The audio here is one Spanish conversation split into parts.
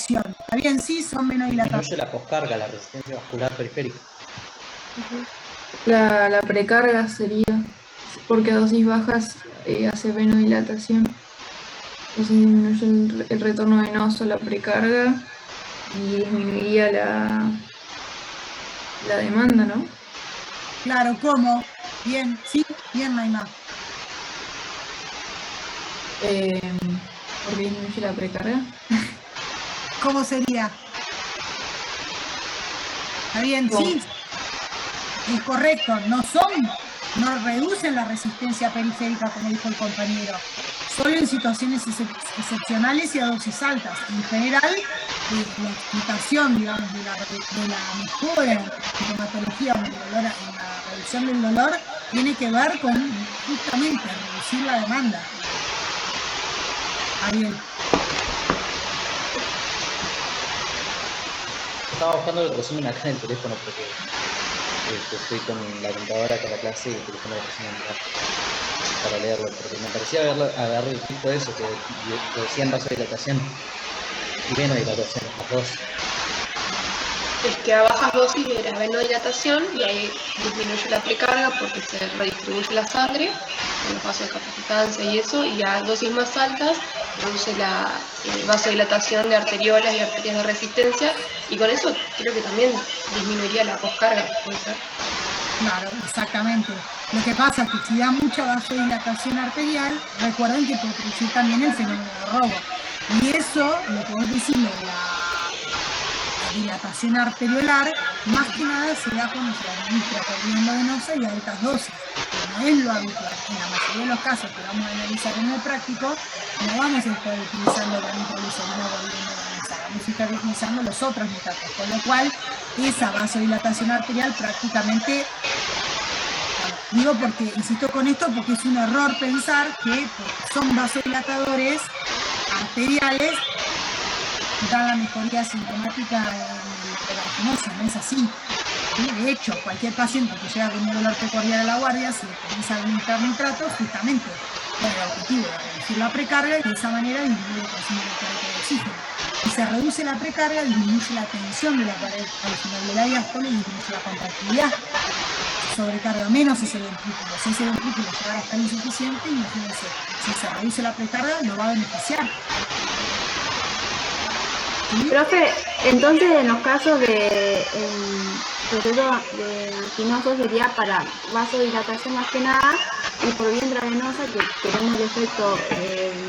acción. ¿Está bien? Sí, son venodilatados. Disminuye la poscarga, la resistencia vascular periférica. La precarga sería, porque a dosis bajas hace venodilatación. Entonces disminuye el retorno venoso, la precarga, y disminuiría la demanda, ¿no? Claro, ¿cómo? Bien, sí, bien, Naima. Porque disminuye la precarga. ¿Cómo sería? ¿Está bien? No. Sí. Es correcto, no reducen la resistencia periférica, como dijo el compañero, solo en situaciones excepcionales y a dosis altas. En general, la explicación, digamos, de la mejora en sintomatología en la reducción del dolor tiene que ver con justamente reducir la demanda. Ariel. Estaba buscando el resumen acá en el teléfono porque estoy con la computadora con la clase y el teléfono de resumen para leerlo, porque me parecía agarrar el tipo de eso, que decían vasodilatación y venodilatación, las dos. Es que a bajas dosis era venodilatación y ahí disminuye la precarga porque se redistribuye la sangre en los vasos de capacitancia y eso, y a dosis más altas reduce la vasodilatación de arteriolas y arterias de resistencia, y con eso creo que también disminuiría la poscarga, ¿puede ser? Claro, exactamente. Lo que pasa es que si da mucha vasodilatación arterial, recuerden que puede producir también el fenómeno de robo. Y eso, lo que vos decís, la dilatación arteriolar, más que nada se da cuando se administra por vía endovenosa y a altas dosis. No es lo habitual. En la mayoría de los casos que vamos a analizar en el práctico, no vamos a estar utilizando la nitroglicerina por vía endovenosa, vamos a estar utilizando los otros nitratos, con lo cual esa vasodilatación arterial prácticamente, digo porque, insisto con esto, porque es un error pensar que son vasodilatadores arteriales da la mejoría sintomática en el pegarginosis, no es así. ¿Sí? De hecho, cualquier paciente que llega con un dolor precordial a la guardia, si le comienza a administrar nitrato, justamente con el objetivo de reducir la precarga y de esa manera disminuye el consumo de oxígeno. Si se reduce la precarga, disminuye la tensión de la pared al final de la diástole y disminuye la contractilidad. Sobrecarga menos ese ventrículo. Si ese ventrículo llegara a estar insuficiente, imagínense, si se reduce la precarga, lo va a beneficiar. ¿Sí? Profe, entonces en los casos de proceso de anginoso sería para vasodilatación más que nada, y por vía intravenosa, que tenemos el efecto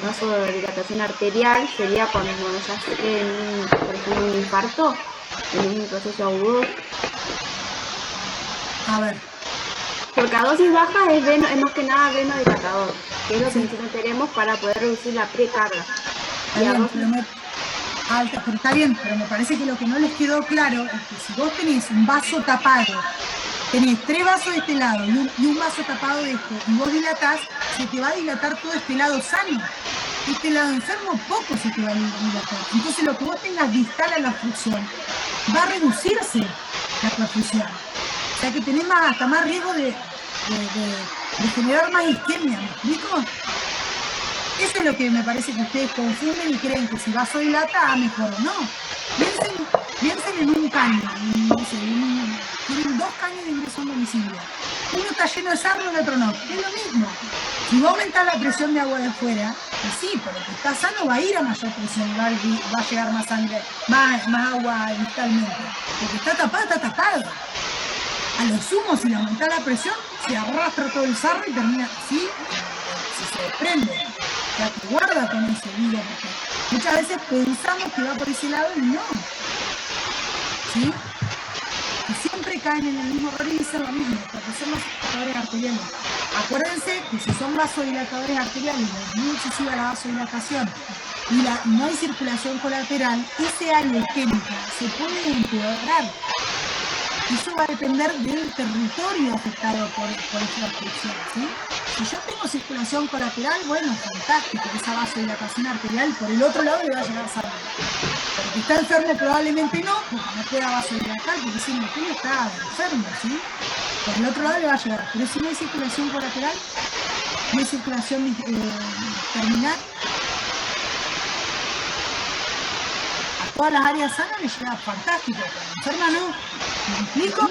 vasodilatación arterial, sería cuando se hace, por ejemplo, un infarto, en un proceso agudo. A ver. Porque a dosis bajas es más que nada venodilatador, que es lo que nosotros queremos para poder reducir la precarga. Pero está bien, pero me parece que lo que no les quedó claro es que si vos tenés un vaso tapado, tenés 3 vasos de este lado y un vaso tapado de este, y vos dilatás, se te va a dilatar todo este lado sano. Este lado enfermo poco se te va a dilatar. Entonces lo que vos tengas distal a la obstrucción va a reducirse la perfusión. O sea que tenés hasta más riesgo de generar más isquemia, ¿me explico? Eso es lo que me parece que ustedes confunden y creen que si vasodilata, mejor. No. Piensen en un caño. No sé, tienen 2 caños de ingreso a un domicilio. Uno está lleno de sarro, el otro no. Es lo mismo. Si vos aumentás la presión de agua de afuera, pues sí, pero el que está sano va a ir a mayor presión, va a llegar más sangre, más agua distalmente. El que está tapado, está tapado. A lo sumo, si le aumentás la presión, se arrastra todo el sarro y termina así, si se desprende. O sea, que guarda con ese digo, porque muchas veces pensamos que va por ese lado y no. ¿Sí? Y siempre caen en el mismo error y dicen lo mismo, porque son vasodilatadores arteriales. Acuérdense que si son vasodilatadores arteriales, es muy excesiva la vasodilatación y no hay circulación colateral, ese área isquémica se puede empeorar. Eso va a depender del territorio afectado por esa obstrucción, ¿sí? Si yo tengo circulación colateral, bueno, fantástico, esa vasodilatación arterial por el otro lado le va a llegar sangre. Pero que está enfermo probablemente no, porque no pueda vasodilatar, porque ese endotelio está enfermo, ¿sí? Por el otro lado le va a llegar. Pero si no hay circulación colateral, no hay circulación terminal, todas las áreas sanas le llega fantástico, pero enferma no. ¿Me explico?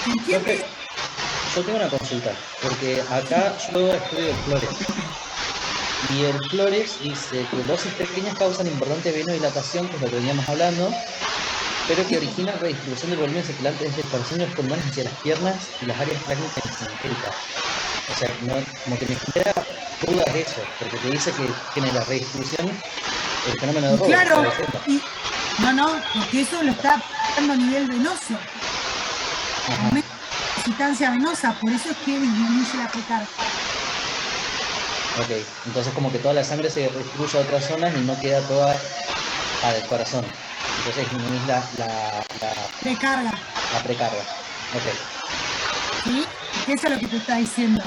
¿Se entiende? Yo tengo una consulta, porque acá yo estudio el Flores. Y el Flores dice que dosis pequeñas causan importante venodilatación, que es lo que veníamos hablando, pero que origina redistribución del volumen circulante desde el corazón y los pulmones hacia las piernas y las áreas técnicas periféricas. O sea, no, como que me genera dudas eso, porque te dice que tiene la redistribución, el fenómeno de Y robo. claro, no, porque eso lo está aplicando a nivel venoso. Ajá. Aumenta la susitancia venosa, por eso es que disminuye la precarga. Ok, entonces como que toda la sangre se redistribuye a otras zonas y no queda toda al corazón. Entonces disminuís la Precarga, precarga. Ok. ¿sí? Eso es lo que te está diciendo.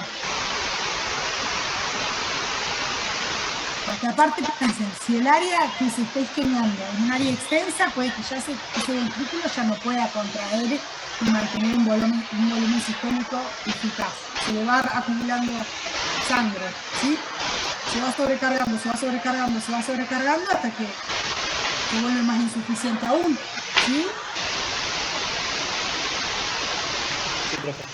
Porque aparte, piensen, si el área que se está isquemiando es un área extensa, puede que ya ese ventrículo ya no pueda contraer y mantener un volumen sistémico eficaz. Se le va acumulando sangre, ¿sí? Se va sobrecargando hasta que se vuelve más insuficiente aún, ¿sí? Sí, profe.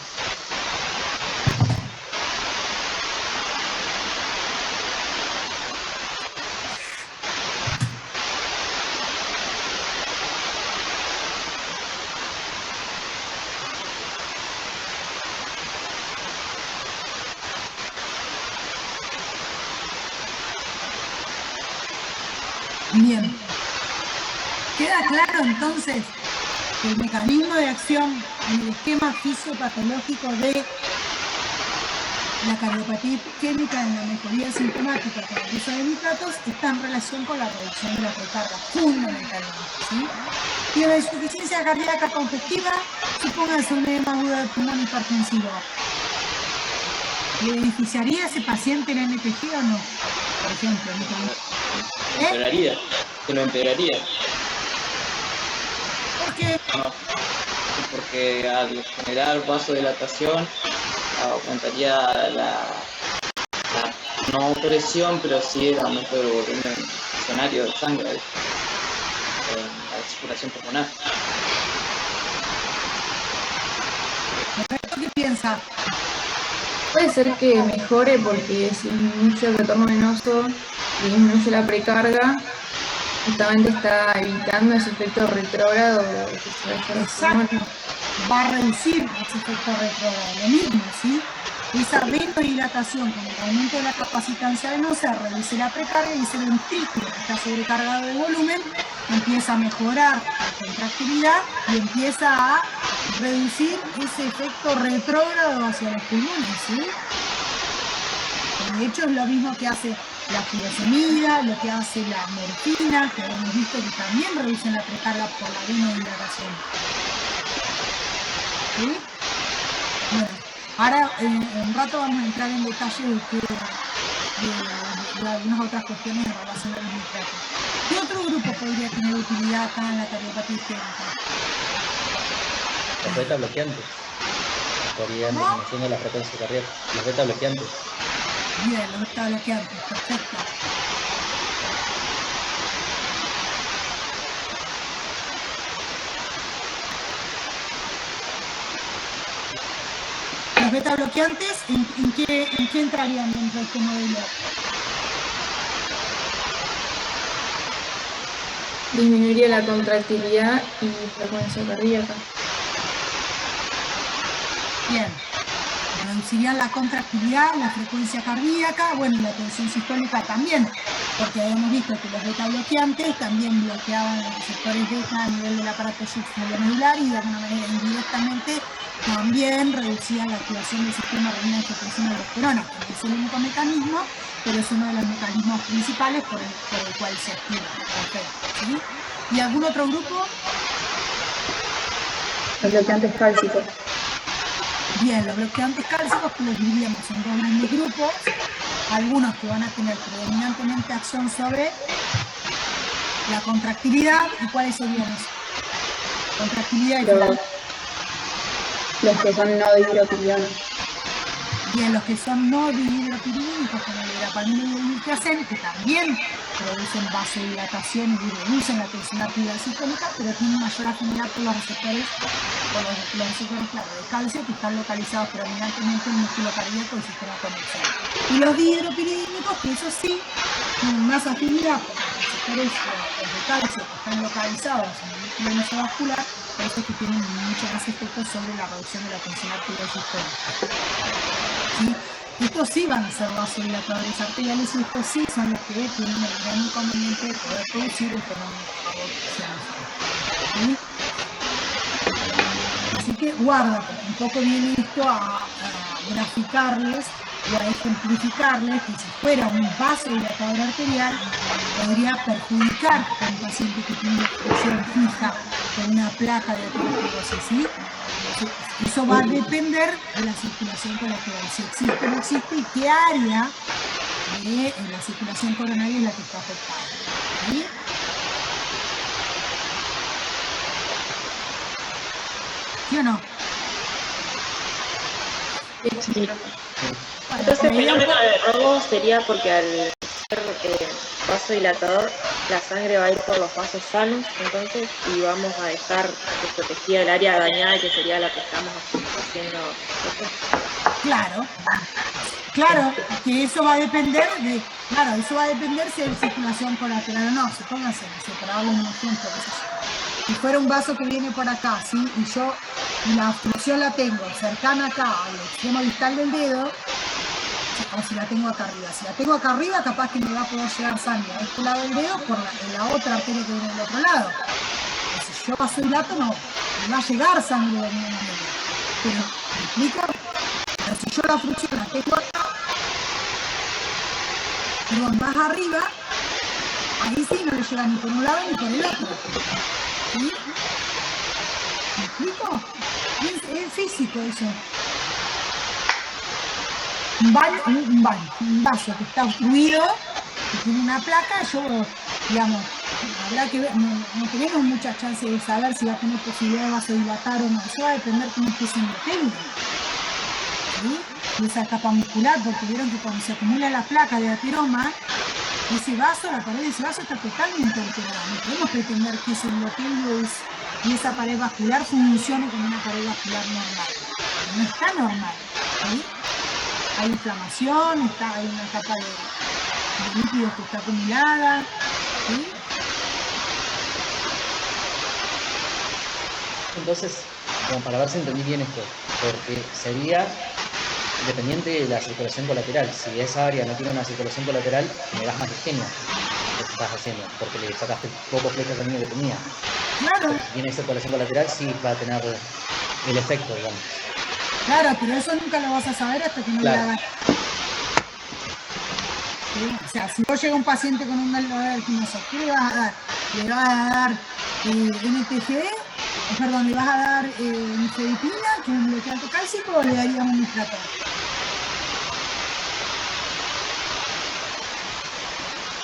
Bien. Queda claro entonces que el mecanismo de acción en el esquema fisiopatológico de la cardiopatía isquémica en la mejoría sintomática con el uso de nitratos está en relación con la reducción de la precarga, fundamentalmente, ¿sí? Y en la insuficiencia cardíaca congestiva, supóngase un edema agudo de pulmón hipertensivo. ¿Le beneficiaría a ese paciente el NPG o no? Por ejemplo, Empeoraría, que lo empeoraría. ¿Por qué? No, porque al generar vasodilatación aumentaría la no presión, pero sí el aumento del volumen accionario de sangre en la circulación pulmonar. ¿Qué piensa? Puede ser que mejore porque si disminuye el retorno venoso y disminuye la precarga, justamente está evitando ese efecto retrógrado que se vaya a los Exacto. pulmones. Va a reducir ese efecto retrógrado. Lo mismo, ¿sí? Esa venodilatación con el aumento de la capacitancia venosa reduce la precarga y ese ventrículo que está sobrecargado de volumen empieza a mejorar la contractilidad y empieza a reducir ese efecto retrógrado hacia los pulmones, ¿sí? De hecho es lo mismo que hace la furosemida, lo que hace la morfina, que hemos visto que también reducen la precarga por la venodilatación. ¿Sí? Bueno, ahora en un rato vamos a entrar en detalle de algunas otras cuestiones en relación a los nitratos. ¿Qué otro grupo podría tener utilidad acá en la cardiopatía isquémica? Los beta bloqueantes. Estarían disminuyendo la frecuencia cardíaca. Los beta bloqueantes. Bien, los beta bloqueantes, perfecto. Los beta bloqueantes, ¿en qué entrarían dentro de este modelo? Disminuiría la contractilidad y frecuencia cardíaca. Bien. Reducirían la contractilidad, la frecuencia cardíaca, bueno, y la tensión sistólica también, porque habíamos visto que los beta bloqueantes también bloqueaban los receptores beta a nivel del aparato juxtamedular y de alguna manera indirectamente también reducían la activación del sistema renina-angiotensina-aldosterona, que no es el único mecanismo, pero es uno de los mecanismos principales por el cual se activa. Perfecto, ¿sí? ¿Y algún otro grupo? Los bloqueantes cálcicos. Bien, los bloqueantes cálcicos que los dividimos en dos grandes grupos, algunos que van a tener predominantemente acción sobre la contractilidad, ¿y cuáles serían esos? Contractilidad y Los que son no dihidropiridonas. Bien, los que son no dihidropiridínicos, como el verapamil y el glutatión, que también producen vasodilatación y reducen la tensión arterial sistémica, pero tienen mayor afinidad por los receptores, los receptores claro, de calcio que están localizados predominantemente en el músculo cardíaco y sistema conexional. Y los dihidropiridínicos, que eso sí, tienen más afinidad por los receptores de calcio que están localizados en el músculo mesovascular, por eso es que tienen mucho más efecto sobre la reducción de la tensión arterial sistémica. ¿Sí? Estos sí van a ser vasodilatadores arteriales y estos sí son los que tienen el gran inconveniente de poder producir el fenómeno de ¿sí? Así que guarda, porque un poco viene esto a graficarles o a ejemplificarles que si fuera un vasodilatador arterial podría perjudicar a un paciente que tiene una presión fija con una placa de aterosclerosis, ¿sí? Eso va a depender de la circulación colateral, si existe o no existe y qué área de la circulación coronaria es la que está afectada, ¿sí? ¿Sí o no? Sí. Entonces el fenómeno de robo sería porque al ser vasodilatador la sangre va a ir por los vasos sanos, entonces, y vamos a dejar desprotegida el área dañada que sería la que estamos haciendo. Claro, que eso va a depender eso va a depender si hay circulación colateral o no. Supónganse, para darle un ejemplo, si fuera un vaso que viene por acá, ¿sí? Y la obstrucción la tengo cercana acá al extremo distal del dedo, o si la tengo acá arriba. Si la tengo acá arriba, capaz que me va a poder llegar sangre a este lado del dedo por la otra arteria que viene del otro lado. Pero si yo vasodilato, no, me va a llegar sangre de ningún medio. Pero, ¿me explico? Pero si yo la obstrucción la tengo acá, perdón, más arriba, ahí sí no le llega ni por un lado ni por el otro. ¿Sí? ¿Me explico? Es físico eso. Un vaso que está obstruido, que tiene una placa, yo, digamos, habrá que ver, no tenemos mucha chance de saber si va a tener posibilidad de vasodilatar o no. Eso va a depender de cómo esté ese endotelio, ¿sí? De esa capa muscular, porque vieron que cuando se acumula la placa de ateroma, ese vaso, la pared de ese vaso está totalmente alterada. No podemos pretender que ese endotelio y esa pared vascular funcione como una pared vascular normal. No está normal, ¿sí? Hay inflamación, hay una capa de lípidos que está acumulada, ¿sí? Entonces, como para ver si entendí bien esto, porque sería dependiente de la circulación colateral. Si esa área no tiene una circulación colateral, me das más isquemia, lo que estás haciendo, porque le sacaste pocos flecos de niño que tenía. Claro. Si tiene circulación colateral, sí va a tener el efecto, digamos. Claro, pero eso nunca lo vas a saber hasta que no le hagas. ¿Sí? O sea, si vos llega un paciente con un vertiginoso, ¿qué le vas a dar? ¿Le vas a dar NTG? Perdón, ¿le vas a dar nifedipina, que es un bloqueante cálcico, o le darías un nitrato?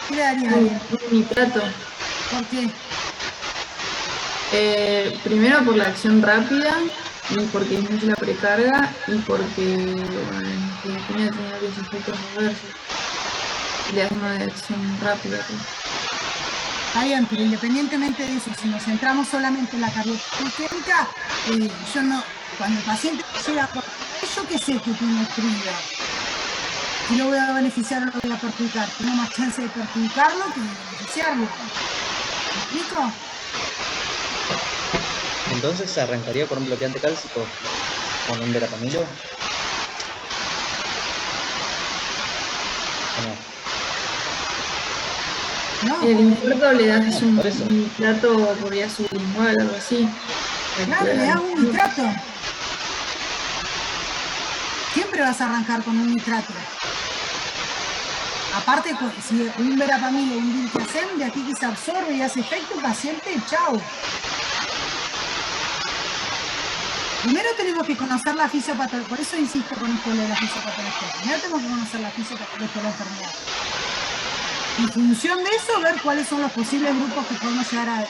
¿Qué le darías? Un nitrato. ¿Por qué? Primero por la acción rápida, y porque disminuye la precarga, y porque tiene varios efectos adversos. Le das una acción rápida. Está bien, pero independientemente de eso, si nos centramos solamente en la cardioquímica, yo no, cuando el paciente llega por yo que sé que tiene obstruida, si lo voy a beneficiar o lo voy a perjudicar, tengo más chance de perjudicarlo que de beneficiarlo. ¿Me explico? Entonces se arrancaría con un bloqueante cálcico, con un verapamilo. No, El infarto le das un por eso. nitrato por vía sublingual o algo así. claro, le das un nitrato. Siempre vas a arrancar con un nitrato. Aparte, si un verapamilo o un diltiazem, de aquí que se absorbe y hace efecto, el paciente, chao. Primero tenemos que conocer la fisiopatología, por eso insisto con esto de la fisiopatología. Primero tenemos que conocer la fisiopatología de la enfermedad. En función de eso, ver cuáles son los posibles grupos que podemos llegar a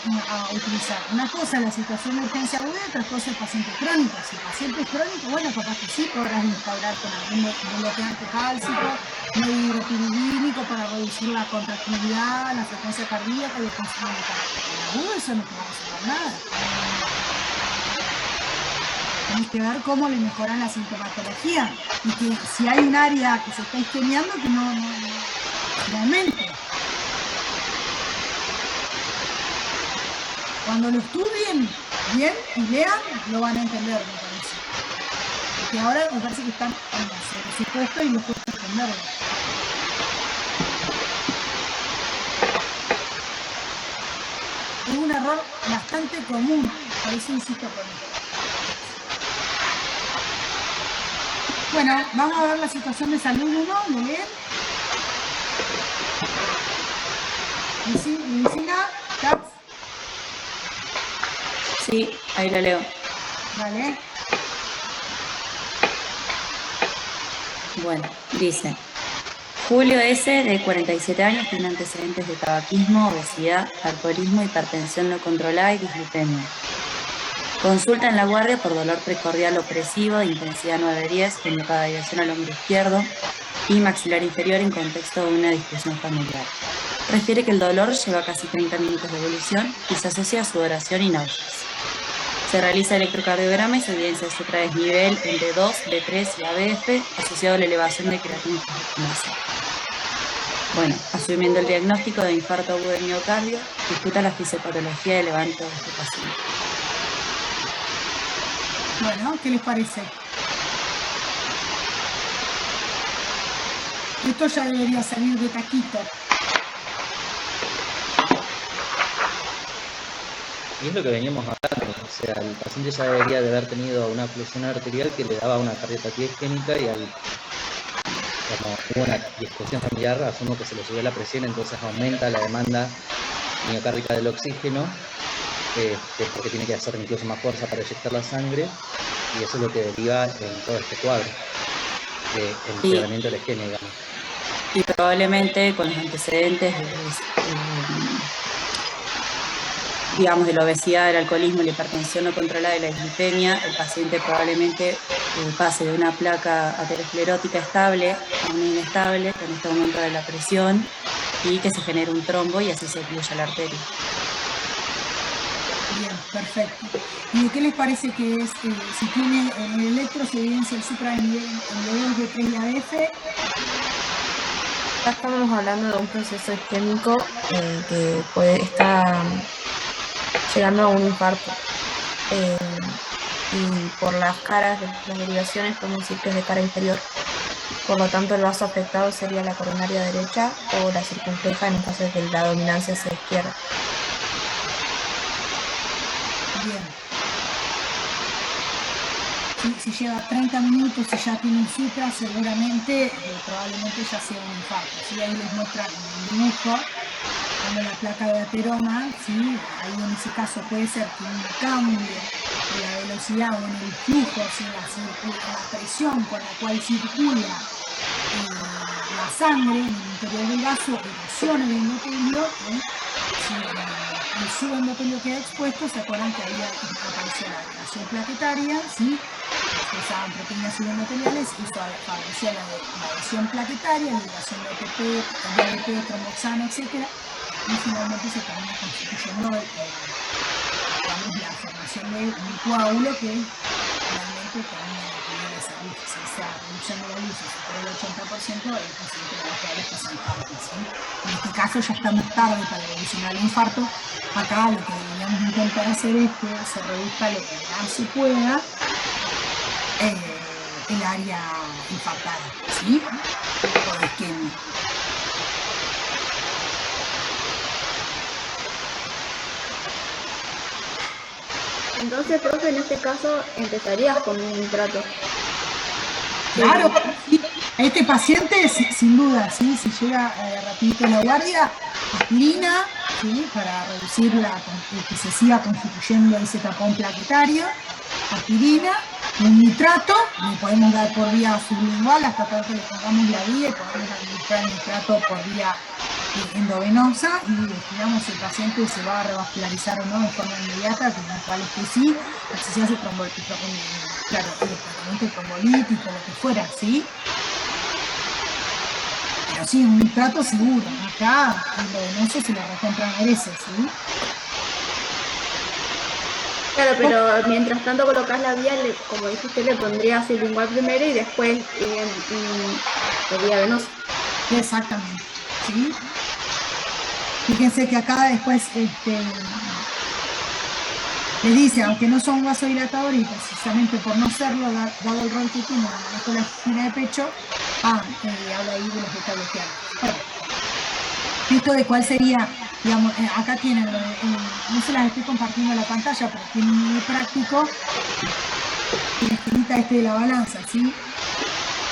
utilizar. Una cosa es la situación de urgencia aguda y otra cosa es el paciente crónico. Si el paciente es crónico, bueno, capaz que sí podrás instaurar con algún bloqueante cálcico, hidropiridínico para reducir la contractilidad, la frecuencia cardíaca y el consumo de cálcico. En agudo eso no te va a hacer nada. Tenés que ver cómo le mejoran la sintomatología y que si hay un área que se está isquemiando, que no realmente. Cuando lo estudien bien y lean, lo van a entender, me parece. Porque ahora me parece que están en el presupuesto y les cuesta entenderlo. Es un error bastante común, por eso insisto con esto. Bueno, vamos a ver la situación de salud 1, ¿lo leen? Medicina, Caps. Sí, ahí lo leo. Vale. Bueno, dice: Julio S., de 47 años, tiene antecedentes de tabaquismo, obesidad, alcoholismo, hipertensión no controlada y dislipemia. Consulta en la guardia por dolor precordial opresivo de intensidad 9-10 en cada dirección al hombro izquierdo y maxilar inferior en contexto de una discusión familiar. Refiere que el dolor lleva casi 30 minutos de evolución y se asocia a sudoración y náuseas. Se realiza electrocardiograma y se evidencia supradesnivel en D2, D3 y ABF asociado a la elevación de creatina kinasa. Bueno, asumiendo el diagnóstico de infarto agudo de miocardio, discuta la fisiopatología de levanto de este paciente. Bueno, ¿qué les parece? Esto ya debería salir de taquito. Y es lo que veníamos hablando, o sea, el paciente ya debería de haber tenido una oclusión arterial que le daba una cardiopatía isquémica y como hubo una discusión familiar, asumo que se le subió la presión, entonces aumenta la demanda miocárdica del oxígeno, porque tiene que hacer incluso más fuerza para eyectar la sangre, y eso es lo que deriva en todo este cuadro de empeoramiento de la isquemia, digamos. Y probablemente con los antecedentes digamos, de la obesidad, del alcoholismo, la hipertensión no controlada y la dislipemia, el paciente probablemente pase de una placa aterosclerótica estable a una inestable con este aumento de la presión y que se genere un trombo y así se ocluya la arteria. Bien, perfecto. ¿Y de qué les parece que es, si tiene en el electro se evidencia el supradesnivel en D2, D3 y ABF? Ya estamos hablando de un proceso isquémico que puede estar llegando a un infarto. Y por las caras de las derivaciones podemos decir que es de cara inferior. Por lo tanto, el vaso afectado sería la coronaria derecha o la circunfleja en el caso de que la dominancia sea izquierda. Bien. Si lleva 30 minutos y ya tiene un supra, seguramente, probablemente ya sea un infarto. ¿Sí? Ahí les muestran en el dibujo como la placa de ateroma, ¿sí? Ahí en ese caso puede ser que un cambio de la velocidad o en el flujo, ¿sí? la presión con la cual circula la sangre en el interior del vaso erosiona el endotelio, si el subendotelio queda expuesto, se acuerdan que ahí apareció la agregación plaquetaria, ¿sí? Usaban proteínas subendoteliales y favorecía la adhesión plaquetaria, la liberación de ATP, de ADP, tromboxano, etc. Y finalmente se termina constituyendo la formación de un coágulo que realmente termina incluir esa luz, esa reducción de la luz por el 80%, el paciente lo más probable es que se infarte, ¿sí? En este caso ya estamos tarde para evolucionar el infarto. Acá lo que deberíamos intentar hacer es que se reduzca lo que más se pueda el área infartada, ¿sí? Por isquemia. Entonces, profe, en este caso empezarías con un nitrato. Claro, sí. Este paciente, sin duda, ¿sí? Si llega rapidito a la guardia, aspirina, ¿sí? Para reducir que se siga constituyendo ese tapón plaquetario, aspirina, un nitrato, le podemos dar por vía sublingual hasta que le pongamos la vía y podemos administrar el nitrato por vía endovenosa y digamos el paciente se va a revascularizar o no de forma inmediata, con lo cual es que sí, si se hace trombolítico, claro, el tratamiento trombolítico, lo que fuera, ¿sí? Pero sí, un nitrato seguro, acá endovenoso se lo recontra merece, ¿sí? Claro, pero mientras tanto colocas la vía, como dijiste, le pondrías sublingual primero y después la vía venosa. Exactamente, ¿sí? Fíjense que acá después les dice, aunque no son vasodilatadores y precisamente por no serlo, dado el rol que tiene el manejo de la angina de pecho, habla ahí de los beta bloqueantes. Bueno, esto de cuál sería, digamos, acá tienen, no se las estoy compartiendo en la pantalla, pero tienen un muy práctico, y el esquemita de la balanza, ¿sí?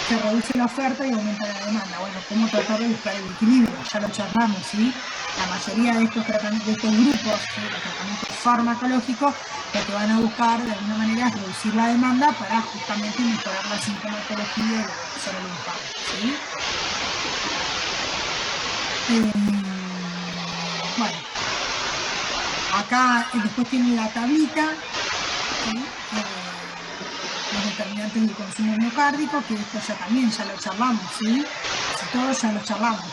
Se reduce la oferta y aumenta la demanda. Bueno, ¿cómo tratar de buscar el equilibrio? Ya lo charlamos, ¿sí? La mayoría de estos tratamientos, de estos grupos, ¿sí? Los tratamientos farmacológicos, lo que van a buscar de alguna manera es reducir la demanda para justamente mejorar la sintomatología y la evolución del infarto, ¿sí? Bueno, acá después tienen la tablita, ¿sí? Los determinantes del consumo miocárdico, que esto ya también ya lo charlamos, ¿sí? Casi todos ya lo charlamos.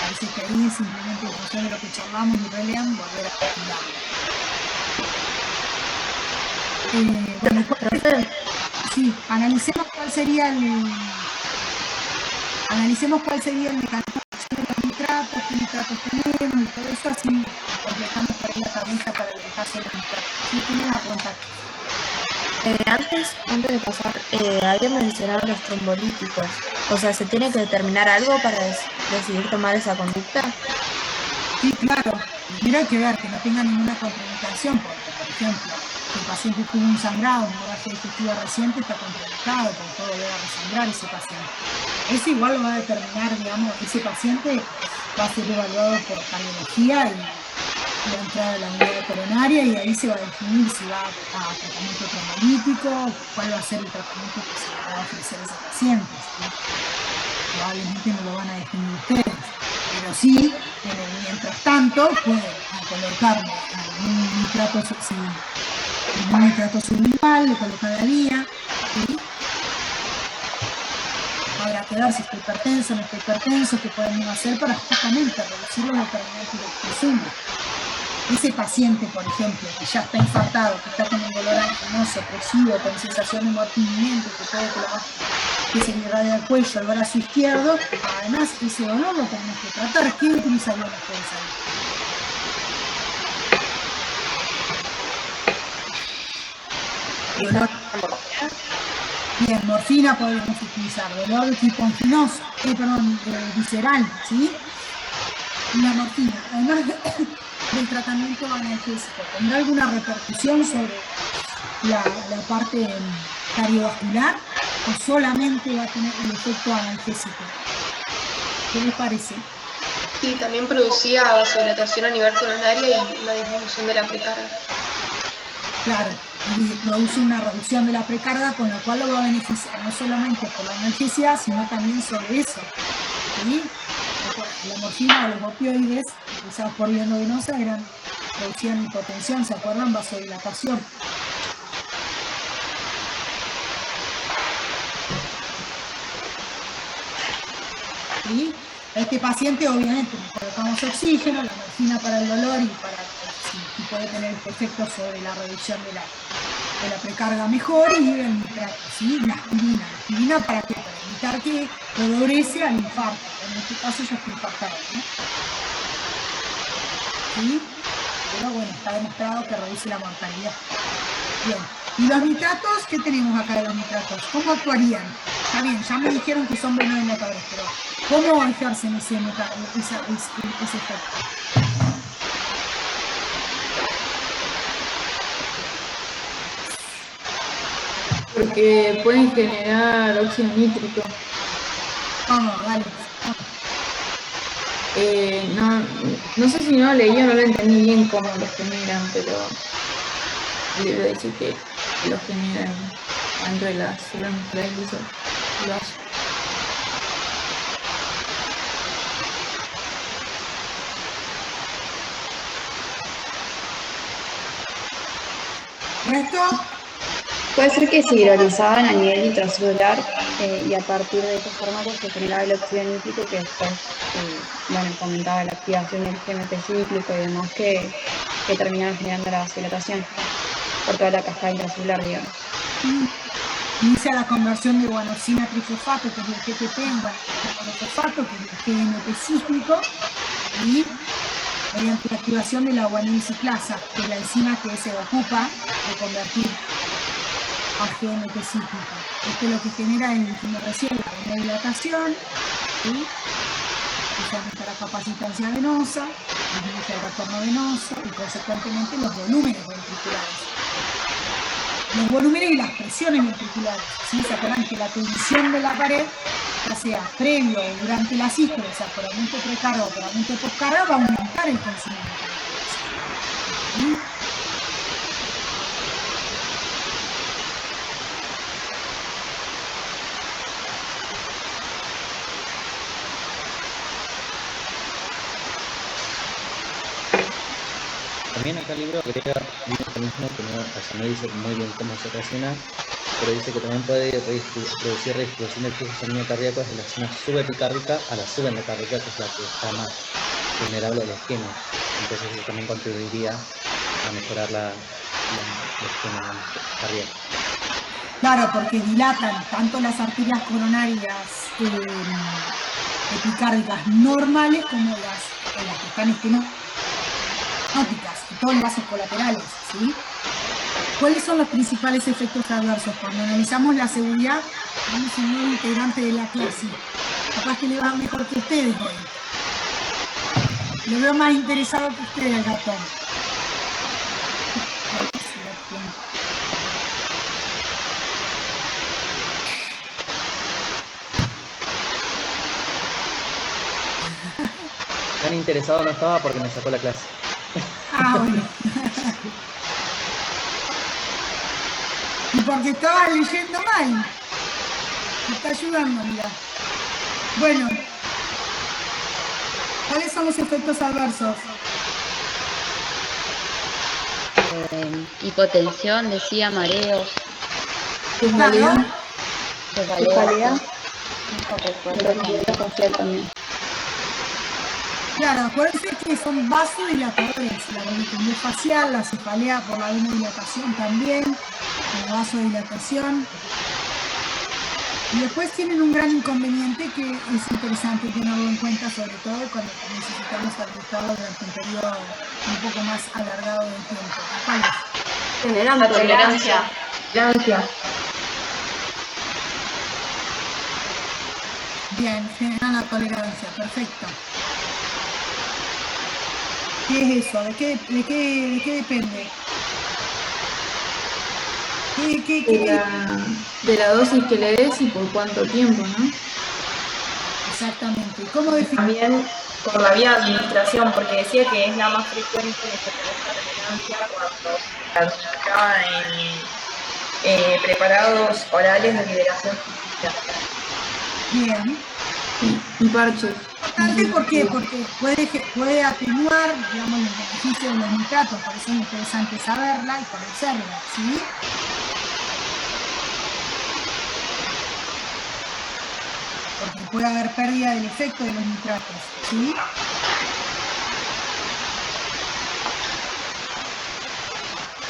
Parece que ahí simplemente en función de lo que charlamos y relean, volver a estudiar. Sí, analicemos cuál sería el mecanismo de los nitratos, qué nitratos tenemos y todo eso, así completamos por ahí la tablita para el caso de los nitratos. Sí, tienen a preguntar. Antes de pasar, había mencionado los trombolíticos. O sea, ¿se tiene que determinar algo para decidir tomar esa conducta? Sí, claro. Primero hay que ver que no tenga ninguna contraindicación, porque, por ejemplo, si el paciente tuvo un sangrado, una hemorragia digestiva reciente, está contraindicado, porque puede volver a resangrar ese paciente. Eso igual lo va a determinar, digamos, ese paciente va a ser evaluado por cardiología y va a entrar a la unidad coronaria y ahí se va a definir si va a tratamiento trombolítico, cuál va a ser el tratamiento que se le va a ofrecer a ese paciente, ¿sí? Probablemente no lo van a definir ustedes, pero sí, mientras tanto, pueden colocarle un nitrato sublingual, le colocan la vía, ¿sí? Habrá que ver si estoy hipertenso, no estoy hipertenso, qué podemos hacer para justamente reducir los determinantes del consumo. Ese paciente, por ejemplo, que ya está infartado, que está con un dolor anginoso, opresivo, con sensación de muerte inminente, que se le irradia el cuello, el brazo izquierdo, además ese dolor lo tenemos que tratar. ¿Qué utilizaríamos ustedes ahí? Dolor. Bien, morfina podemos utilizar, dolor de tipo anginoso, visceral, ¿sí? Y la morfina, además del tratamiento analgésico, ¿tendrá alguna repercusión sobre la parte cardiovascular o solamente va a tener el efecto analgésico? ¿Qué les parece? Sí, también producía vasodilatación a nivel coronario y una disminución de la precarga. Claro, y produce una reducción de la precarga, con lo cual lo va a beneficiar no solamente por la analgesia, sino también sobre eso, ¿sí? La morfina o los opioides utilizados por vía endovenosa producían hipotensión, ¿se acuerdan? Vasodilatación. ¿Sí? A este paciente obviamente le colocamos oxígeno, la morfina para el dolor y para si puede tener efectos sobre la reducción de la precarga mejor, y el nitrato, ¿sí? La aspirina ¿para qué? Para evitar que progrese al infarto. En este caso ya está infartado, ¿no? ¿Sí? Pero bueno, está demostrado que reduce la mortalidad. Bien. ¿Y los nitratos? ¿Qué tenemos acá de los nitratos? ¿Cómo actuarían? Está bien, ya me dijeron que son venodilatadores, pero ¿cómo ejercen ese efecto? Porque pueden generar óxido nítrico. Vamos, dale. No sé si no leí o no lo entendí bien cómo los generan, pero le voy a decir que los generan dentro de las células musculares del vaso. ¿Resto? Puede ser que se hidrolizaban a nivel intracelular y a partir de estos fármacos se generaba el óxido nítrico que después fomentaba la activación del GMP cíclico y demás que terminaban generando la vasodilatación por toda la cascada intracelular, digamos. Inicia la conversión de guanosina a trifosfato, que es el GTP, en guanofosfato, que es el GMP cíclico, y mediante la activación de la guanilciclasa, que es la enzima que se ocupa de convertir a GMP cíclico. Esto es lo que genera, el dijimos recién, la vasodilatación, ¿sí? Se aumenta la capacitancia venosa, disminuye el retorno venoso y consecuentemente los volúmenes ventriculares. Los volúmenes y las presiones ventriculares, ¿sí? ¿Se acuerdan que la tensión de la pared, ya sea previo o durante la sístole, o sea, por aumento de precarga o por aumento de poscarga, va a aumentar el consumo de ¿sí? También acá el libro agrega un mecanismo que no dice muy bien cómo se ocasiona, pero dice que también puede producir redistribución del flujo sanguíneo cardíaco desde la zona subepicárdica a la subendocárdica, que es la que está más vulnerable al esquema. Entonces eso también contribuiría a mejorar la esquema cardíaco. Claro, porque dilatan tanto las arterias coronarias epicárdicas normales como las que están estenóticas y todos los vasos colaterales, ¿sí? ¿Cuáles son los principales efectos adversos? Cuando analizamos la seguridad, tenemos un nuevo integrante de la clase. Capaz que le va mejor que ustedes hoy. Lo veo más interesado que ustedes, el gatón. Tan interesado no estaba porque me sacó la clase. Ah, bueno. Y porque estabas leyendo mal. Me está ayudando, mira. Bueno. ¿Cuáles son los efectos adversos? Hipotensión, decía, mareos, Claro. Cefalea, cefalea. también. Claro, acuérdense que son vasodilatadores, la radiculum facial, la cefalea por la venodilatación también, la vasodilatación. Y después tienen un gran inconveniente que es interesante tenerlo en cuenta, sobre todo cuando necesitamos administrarlo durante un periodo un poco más alargado de tiempo. ¿Cuál es? Generan tolerancia. Bien, generan la tolerancia, perfecto. ¿Qué es eso? ¿De qué depende? De la dosis que le des y por cuánto tiempo, ¿no? Exactamente. ¿Cómo definir? También por la vía de administración, porque decía que es la más frecuente que se produce tolerancia cuando se administra en preparados orales de liberación física. Bien. Y parches. Importante, ¿por qué? Porque puede atenuar, digamos, los beneficios de los nitratos, por eso es interesante saberla y conocerla, ¿sí? Porque puede haber pérdida del efecto de los nitratos, ¿sí?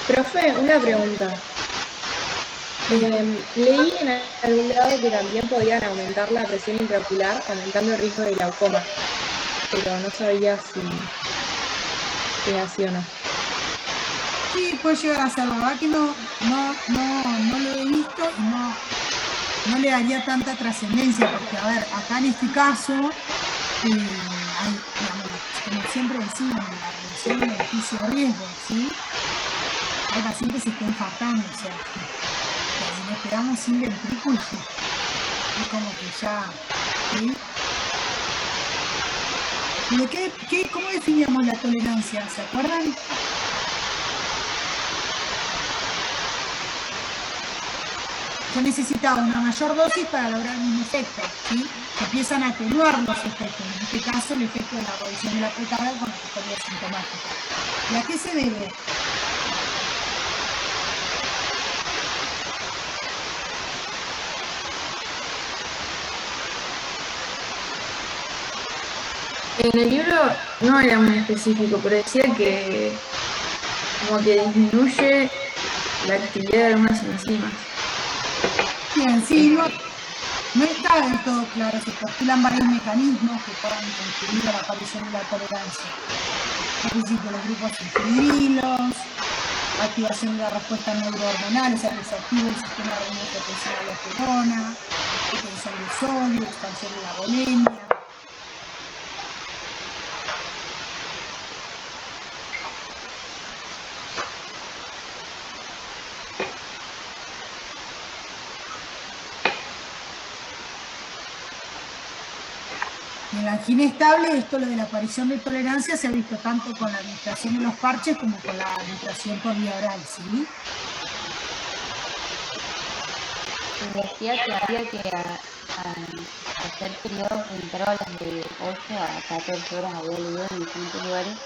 Profe, una pregunta. Leí en algún lado que también podían aumentar la presión intraocular, aumentando el riesgo de glaucoma, pero no sabía si es así o no. Sí, puede llegar a ser, la verdad que no lo he visto y no le daría tanta trascendencia, porque a ver, acá en este caso, hay, digamos, como siempre decimos, la reducción del beneficio de riesgo, ¿sí? Hay pacientes que se están infartando, o sea, si nos quedamos sin ventrículos, es como que ya, ¿sí? ¿Y cómo definíamos la tolerancia? ¿Se acuerdan? Yo necesitaba una mayor dosis para lograr el mismo efecto, ¿sí? Se empiezan a atenuar los efectos, en este caso el efecto de la reducción de la precarga con la mejoría sintomática. ¿Y a qué se debe? En el libro no era muy específico, pero decía que como que disminuye la actividad de algunas enzimas. Bien, sí, no está del todo claro, se postulan varios mecanismos que puedan contribuir a la aparición de la tolerancia. Al principio los grupos fibrilos, activación de la respuesta neurohormonal, o sea que se activa el sistema renal potencial a la aldosterona, retención del sodio, expansión de la bulimia. En la angina estable, esto lo de la aparición de tolerancia se ha visto tanto con la administración de los parches como con la administración por vía oral, ¿sí? Decía que había que hacer periodos de intervalos de 8 a 14 horas, había leído en diferentes lugares,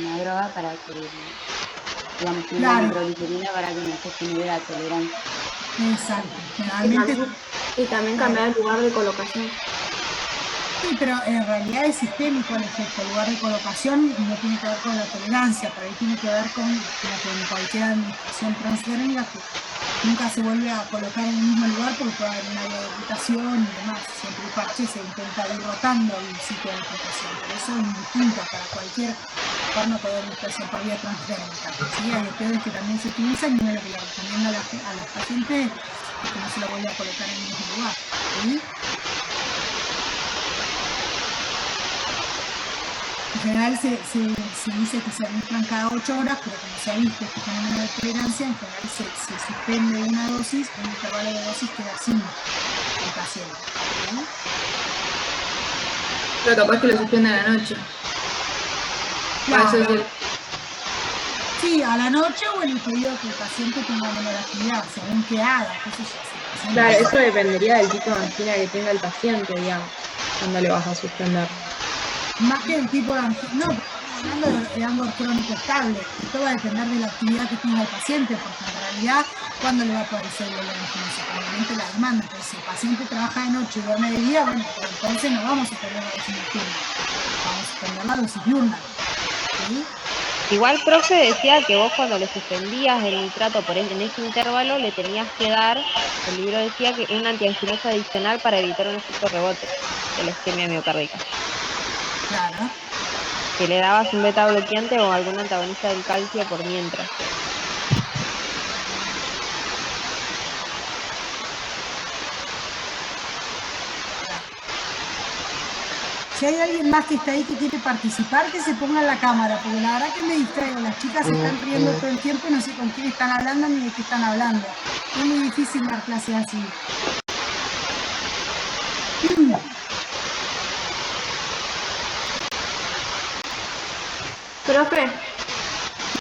una droga para que, digamos, una nitroglicerina para que no se genere la tolerancia. Exacto, generalmente... Y también cambiar el lugar de colocación. Sí, pero en realidad es sistémico el efecto. El lugar de colocación no tiene que ver con la tolerancia, para ahí tiene que ver con cualquier administración transdérmica que nunca se vuelve a colocar en el mismo lugar porque puede haber un área de irritación y demás. Siempre el parche se intenta ir rotando el sitio de irritación, pero eso es indistinto para cualquier fármaco de administración por vía transdérmica. ¿Sí? Hay opioides que también se utilizan y uno lo que le recomienda a los pacientes es que no se lo vuelva a colocar en el mismo lugar. ¿Sí? En general se dice que se administran cada 8 horas, pero como se ha visto este fenómeno de tolerancia, en general se suspende una dosis, un intervalo de dosis queda sin el paciente. ¿Sí? Pero capaz que lo suspende a la noche. Claro. Sí, a la noche o en el periodo que el paciente tenga menor actividad, según que haga. Claro, eso dependería del tipo de angina que tenga el paciente, digamos, cuando le vas a suspender. Más que el tipo de angina, no, hablando de algo crónico estable, esto va a depender de la actividad que tenga el paciente, porque en realidad, ¿cuándo le va a aparecer el dolor anginoso? Cuando aumente la demanda. Entonces, si el paciente trabaja de noche y duerme de día, bueno, pues entonces no vamos a suspender la dosis nocturna, vamos a suspender la dosis diurna. ¿Sí? Igual, profe, decía que vos cuando le suspendías el nitrato en ese intervalo le tenías que dar, el libro decía que un antianginoso adicional para evitar un efecto rebote de la isquemia miocárdica. Claro. Que le dabas un beta bloqueante o algún antagonista del calcio por mientras. Si hay alguien más que está ahí que quiere participar, que se ponga en la cámara, porque la verdad que me distraigo. Las chicas se están riendo todo el tiempo y no sé con quién están hablando ni de qué están hablando. Es muy difícil dar clases así. Profe,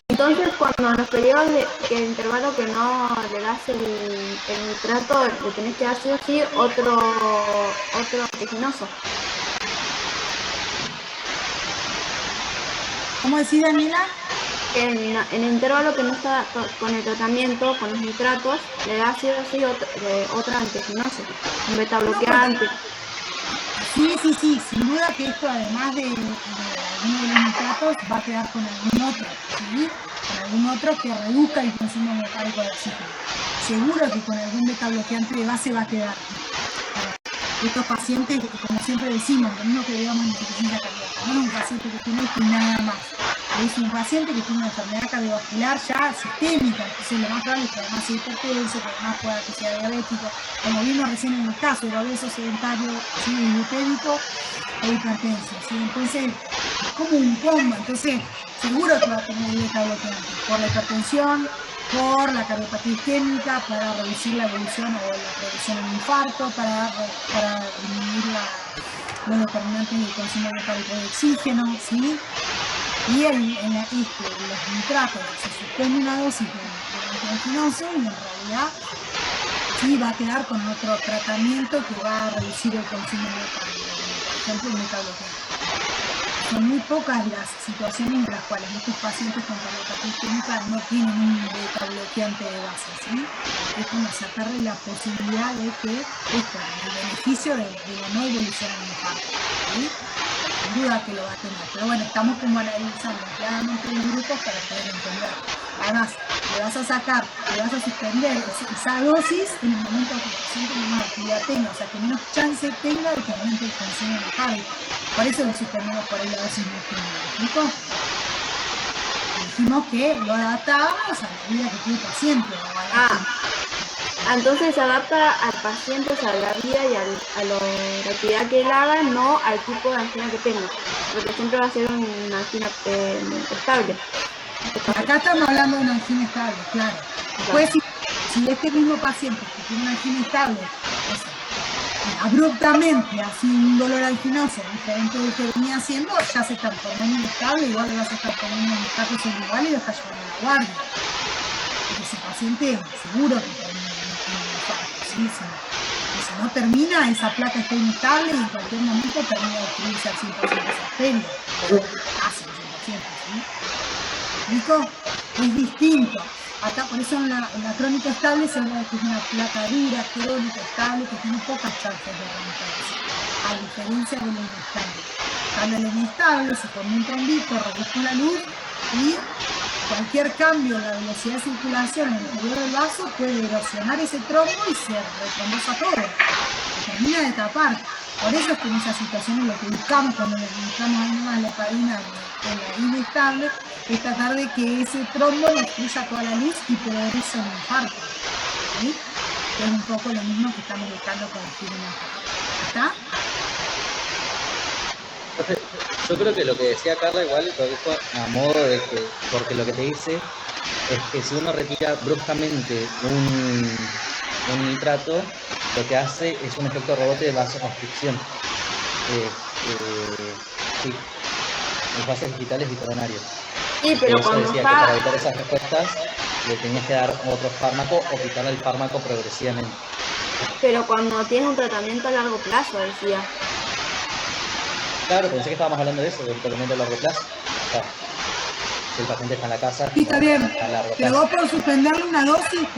entonces cuando en los periodos de intervalo que no le das el nitrato, le tenés que dar sí o sí otro antiginoso. ¿Cómo decís, Daniela? En el intervalo que no está con el tratamiento, con los nitratos, le das sí o sí otro antiginoso, un beta bloqueante. Sí, sin duda que esto además de alguno de los nitratos va a quedar con algún otro, ¿sí? Con algún otro que reduzca el consumo mecánico de oxígeno. Seguro que con algún beta bloqueante de base va a quedar. Estos pacientes, como siempre decimos, lo mismo que veíamos en insuficiencia cardíaca, no es un paciente que tiene esto y nada más. Es un paciente que tiene una enfermedad cardiovascular ya sistémica, entonces lo más probable es que además sea hipertenso, que además pueda que sea diabético, como vimos recién en los casos, era obeso, sedentario, ¿sí? Glucémico e hipertenso, ¿sí? Entonces es como un combo, entonces seguro que va a tener beta bloqueante por la hipertensión, por la cardiopatía isquémica, para reducir la evolución o la progresión en infarto, para disminuir los determinantes del consumo metabólico de oxígeno, ¿sí? Y los nitratos se suspende una dosis de antianginoso y en realidad sí va a quedar con otro tratamiento que va a reducir el consumo metabólico, por ejemplo el metabloqueante. son muy pocas las situaciones en las cuales estos pacientes con cardiopatía isquémica no tienen un beta bloqueante de base, ¿sí? Es como sacarle la posibilidad de que el beneficio de la no evolución al infarto, ¿sí? Sin duda que lo va a tener, pero bueno, estamos como analizando claramente los grupos para poder entender. Además, le vas a sacar, le vas a suspender esa dosis en el momento que el paciente menos actividad tenga, o sea, que menos chance tenga de que aumente el consumo mecánico. Por eso lo suspendemos por ahí la dosis máxima. ¿Me explico? Dijimos que lo adaptábamos a la vida que tiene el paciente. Entonces se adapta al paciente, o sea, a la vida y a la actividad que él haga, no al tipo de angina que tenga, porque siempre va a ser una angina estable. Acá estamos hablando de una angina estable, claro. Después, si este mismo paciente que tiene una angina estable, abruptamente así un dolor anginoso diferente del que venía haciendo, ya se transformó en inestable, igual le vas a estar poniendo un estatus individual y lo está llevando a la guardia. Porque ese paciente seguro que termina en un infarto, ¿sí? Si no termina, esa placa está inestable y en cualquier momento termina de destruirse al 100% esa arteria. Casi al 100%, ¿sí? ¿Explico? Es distinto. Acá, por eso en la crónica estable se habla de que es una placa dura, crónica, estable, que tiene pocas chances de romperse, a diferencia de la inestable. Cuando el inestable se forma un trombito, reduce la luz y cualquier cambio en la velocidad de circulación en el interior del vaso puede erosionar ese trombo y se retrombosa todo, se termina de tapar. Por eso es que en esas situaciones lo que buscamos cuando le administramos ahí nomás la heparina en la inestable es tratar de que ese trombo le destruya toda la luz y progrese un infarto, ¿sí? Que es un poco lo mismo que estamos buscando con el infarto. ¿Está? Yo creo que lo que decía Carla igual lo dijo a modo de que, porque lo que te dice es que si uno retira bruscamente un nitrato, lo que hace es un efecto rebote de vasoconstricción. Sí, en fases digitales y coronarios. Sí, pero eso cuando decía está... que para evitar esas respuestas le tenías que dar otro fármaco o quitarle el fármaco progresivamente. Pero cuando tienes un tratamiento a largo plazo, decía. Claro, pensé que estábamos hablando de eso, del tratamiento a largo plazo. O sea, si el paciente está en la casa, sí, está bien, a largo pero plazo. vos por suspenderle una dosis,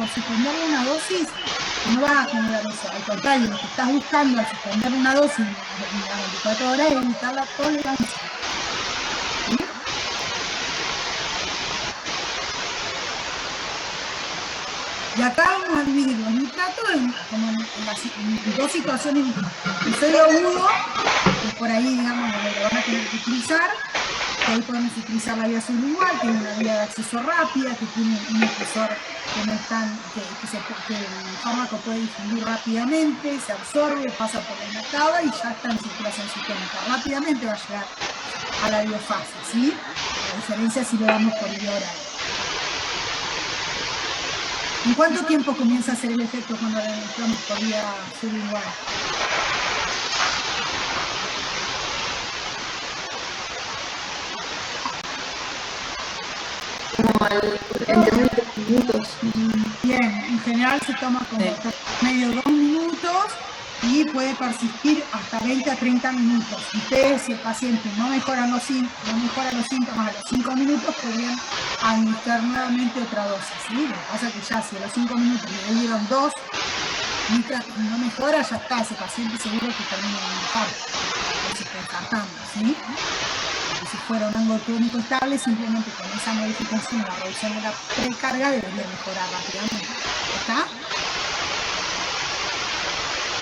no vas a generar eso. Al contrario, lo que estás buscando al suspender una dosis en las 24 horas es evitar la tolerancia. ¿Sí? Y acá vamos a dividir los nitratos en dos situaciones distintas. El episodio agudo, que por ahí, digamos, lo van a tener que utilizar. Ahí podemos utilizar la vía sublingual, que es una vía de acceso rápida, que tiene un espesor que no es tan, que el fármaco puede difundir rápidamente, se absorbe, pasa por la nacada y ya está en circulación sistémica. Rápidamente va a llegar a la biofase, ¿sí? A diferencia si lo damos por vía oral. ¿En cuánto tiempo comienza a hacer el efecto cuando lo administramos por vía sublingual? Entre 20 minutos. Bien, en general se toma como medio 2 minutos y puede persistir hasta 20 a 30 minutos. Ustedes, si el paciente no mejora los síntomas a los 5 minutos, podrían administrar nuevamente otra dosis, ¿sí? Lo que pasa es que ya si a los 5 minutos le dieron 2 y no mejora, ya está, ese paciente seguro que termina de infarto. Se está descartando, ¿sí? Si fuera un ángulo crónico estable, simplemente con esa modificación, la reducción de la precarga debería mejorar rápidamente. ¿Está?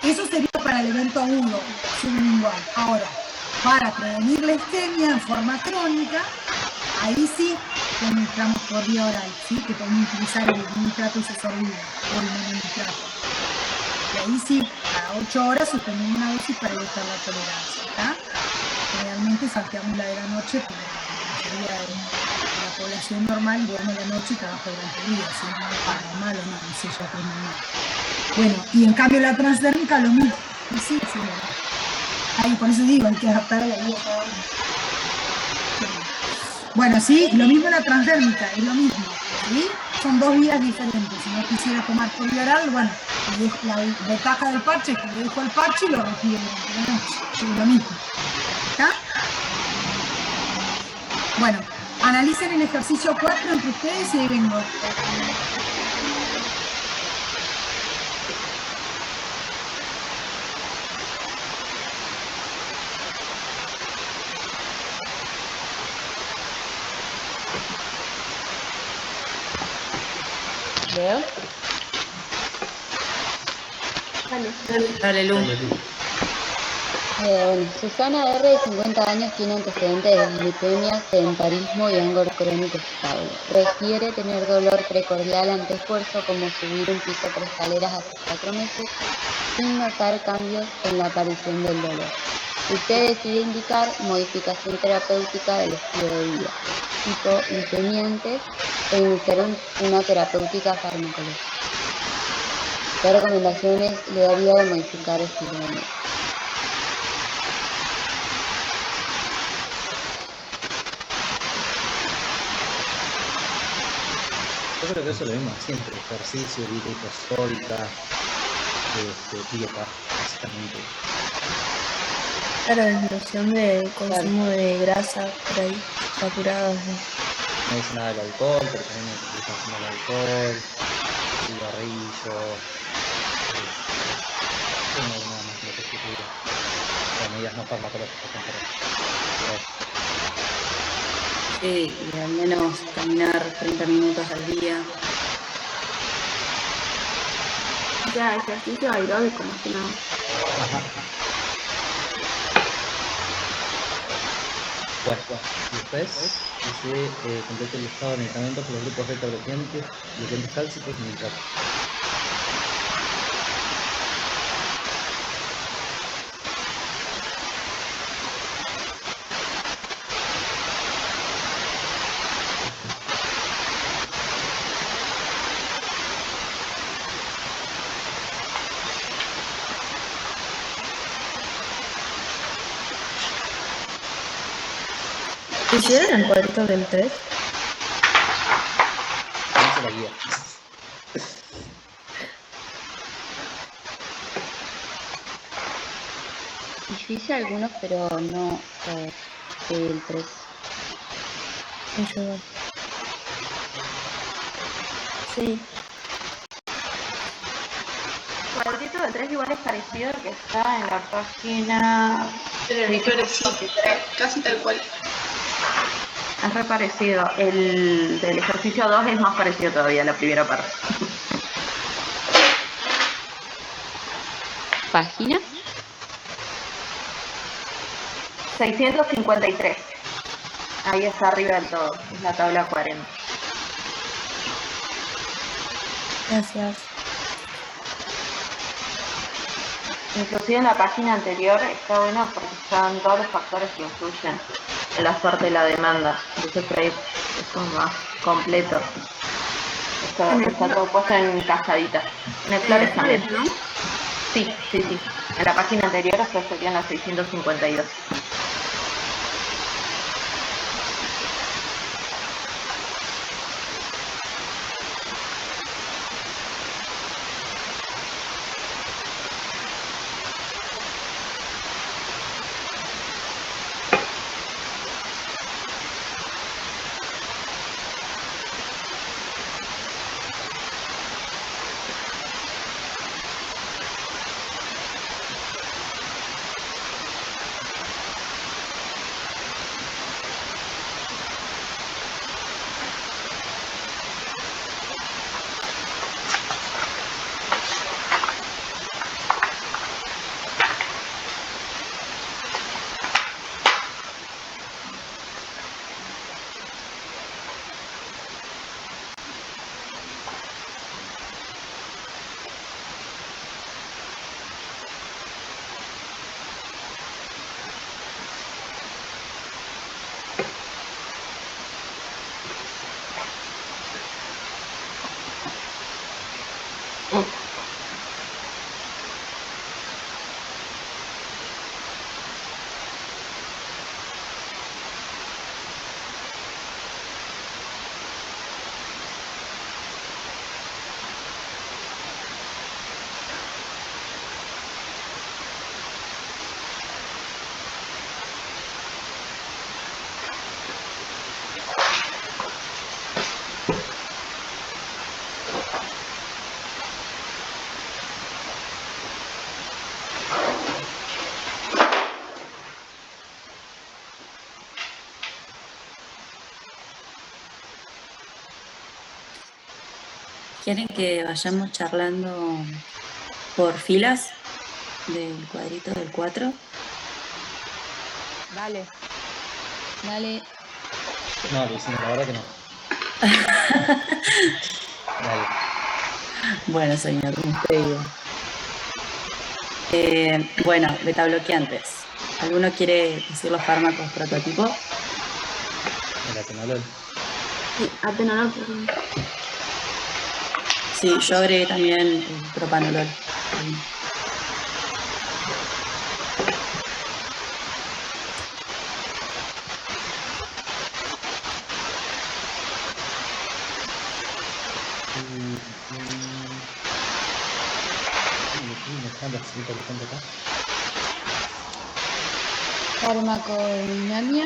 Eso sería para el evento agudo sublingual. Ahora, para prevenir la isquemia en forma crónica, ahí sí lo administramos por vía oral, ¿sí? Que podemos utilizar el nitrato isosorbida o el mononitrato. Y ahí sí, cada 8 horas suspendemos una dosis para evitar la tolerancia. ¿Está? Generalmente salteamos la de la noche, porque la mayoría de la población normal duerme la noche y trabaja durante el día, si no es paranormal o no, si ya es normal. Bueno, y en cambio la transdérmica lo mismo. Sí, sí, ahí por eso digo, hay que adaptar a la vida cada uno. Bueno, sí, lo mismo la transdérmica, es lo mismo, ¿sí? Son dos vías diferentes. Si no quisiera tomar por vía oral, bueno, la ventaja del parche es que le dejo el parche y lo retiro durante la noche, es lo mismo. ¿Está? Bueno, analicen el ejercicio 4 entre ustedes y ahí vengo. ¿Leo? Dale, Lu. Bueno, Susana R., de 50 años, tiene antecedentes de dislipemia, sedentarismo y ángulo crónico estable. Refiere tener dolor precordial ante esfuerzo, como subir un piso por escaleras hace 4 meses, sin notar cambios en la aparición del dolor. Usted decide indicar modificación terapéutica del estilo de vida, tipo lipemiante, e iniciar una terapéutica farmacológica. ¿Qué recomendaciones le daría de modificar el estilo de vida? Yo creo que eso es lo mismo siempre, ejercicio, dieta hipostólica, dieta, básicamente. Claro, disminución de consumo de grasa por ahí, saturadas. No dice nada del alcohol, pero también está haciendo el alcohol, cigarrillo, no hay nada más que lo que sustituya. O sea, medidas no farmacológicas tampoco. Sí, y al menos caminar 30 minutos al día. O sea, ejercicio aeróbico más que nada. Bueno, y después dice complete el listado de medicamentos por los grupos beta-bloqueantes, bloqueantes cálcicos y nitratos. ¿Hicieron el cuadrito del 3? No se la guía. Y yo hice algunos, pero no el 3. Sí. El cuadrito de 3 igual es parecido al que está en la página. Sí, casi tal cual. Es re parecido. El del ejercicio 2 es más parecido todavía a la primera parte. ¿Página? 653. Ahí está arriba del todo. Es la tabla 40. Gracias. Inclusive en la página anterior está bueno porque están todos los factores que influyen en la oferta y la demanda. Entonces por ahí es como más completo. Está todo puesto en casaditas. En el Flores también. ¿no? Sí. En la página anterior hasta serían las 652. ¿Quieren que vayamos charlando por filas del cuadrito del 4? Dale. Dale. No, Luisina, la verdad que no. Dale. Bueno, señor, como usted diga. Bueno, betabloqueantes. ¿Alguno quiere decir los fármacos prototipo? El atenolol. Sí, atenolol, por ejemplo. Sí, yo agregué también el propanolol. Farmacodinamia.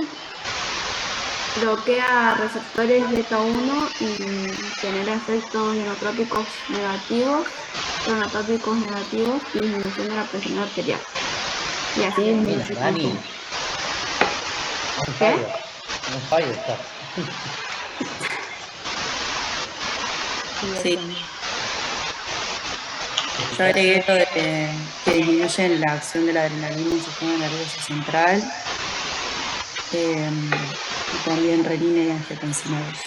Bloquea receptores beta 1 y genera efectos inotrópicos negativos, cronotópicos negativos y disminución de la presión arterial. Y así Mira, disminuye el Dani. consumo. On ¿Qué? fire. On fire está. Sí. Yo agregué lo de que disminuyen la acción de la adrenalina en el sistema nervioso central. Y también renina y angiotensina 2.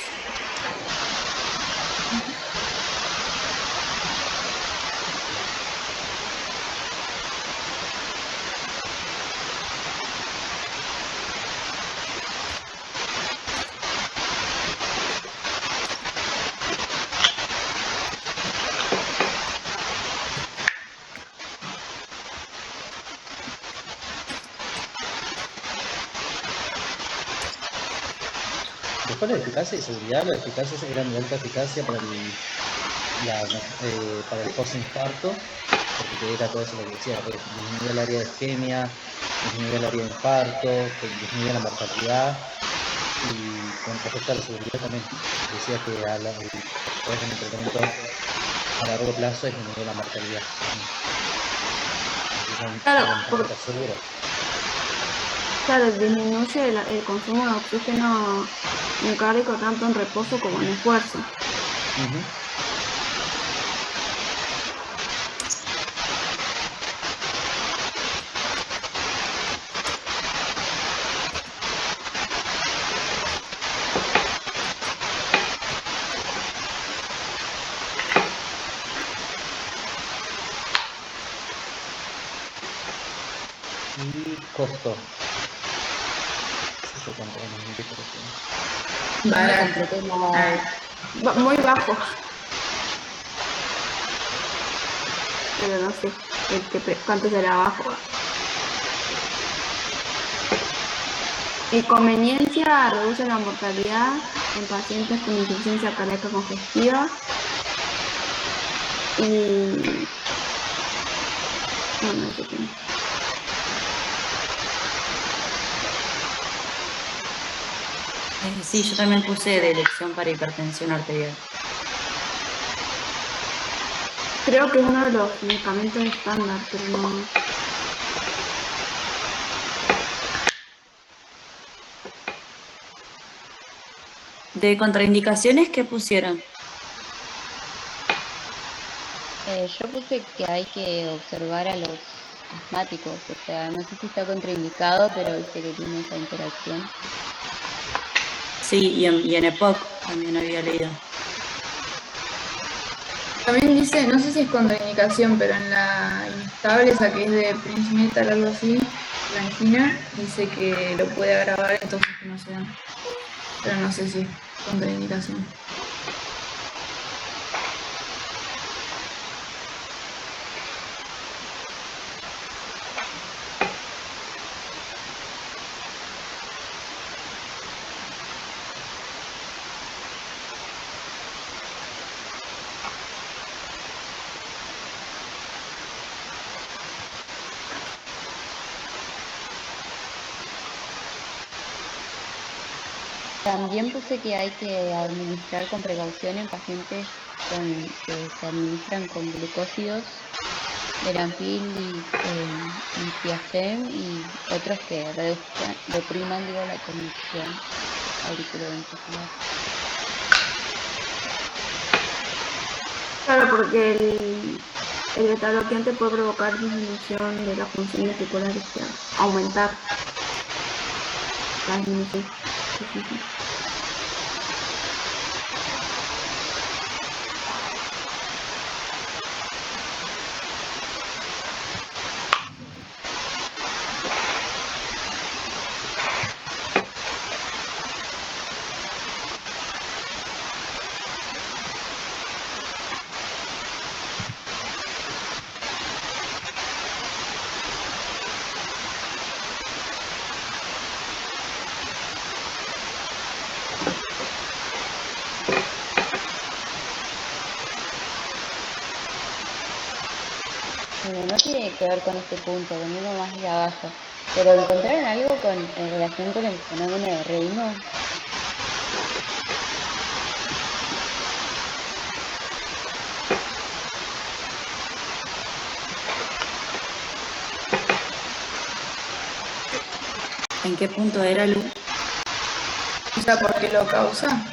Después la eficacia y seguridad, la eficacia es gran de alta eficacia para el postinfarto, porque era todo eso lo que decía, pues, disminuye el área de isquemia, disminuye el área de infarto, disminuye la mortalidad y con respecto a la seguridad también decía que después en el tratamiento a largo plazo disminuye la mortalidad. Claro, Está seguro. Claro, disminuye el consumo de oxígeno miocardico tanto en reposo como en esfuerzo. Y costo. No sé cuánto Muy bajo. Pero no sé cuánto será bajo. Inconveniencia: reduce la mortalidad en pacientes con insuficiencia cardíaca congestiva y bueno, eso tiene. Sí, yo también puse de elección para hipertensión arterial. Creo que es uno de los medicamentos estándar, pero no. ¿De contraindicaciones qué pusieron? Yo puse que hay que observar a los asmáticos, o sea, no sé si está contraindicado, pero dice que tiene esa interacción. Sí, y en EPOC también había leído. También dice, no sé si es contraindicación, pero en la inestable, esa que es de Prince Metal, algo así, la angina, dice que lo puede agravar, entonces que no se da. Pero no sé si es contraindicación. También puse que hay que administrar con precaución en pacientes que se administran con glucósidos, Veranpil y Tiafem, y otros que repriman la conducción auriculoventricular. Claro, porque el beta-bloqueante puede provocar disminución de las funciones articulares, o sea, aumentar la disminución. Sí. Bueno, no tiene que ver con este punto, con uno más de abajo, pero ¿encontraron algo en relación con el fenómeno de Reynolds? ¿En qué punto era, Lu? O sea, ¿por qué lo causa?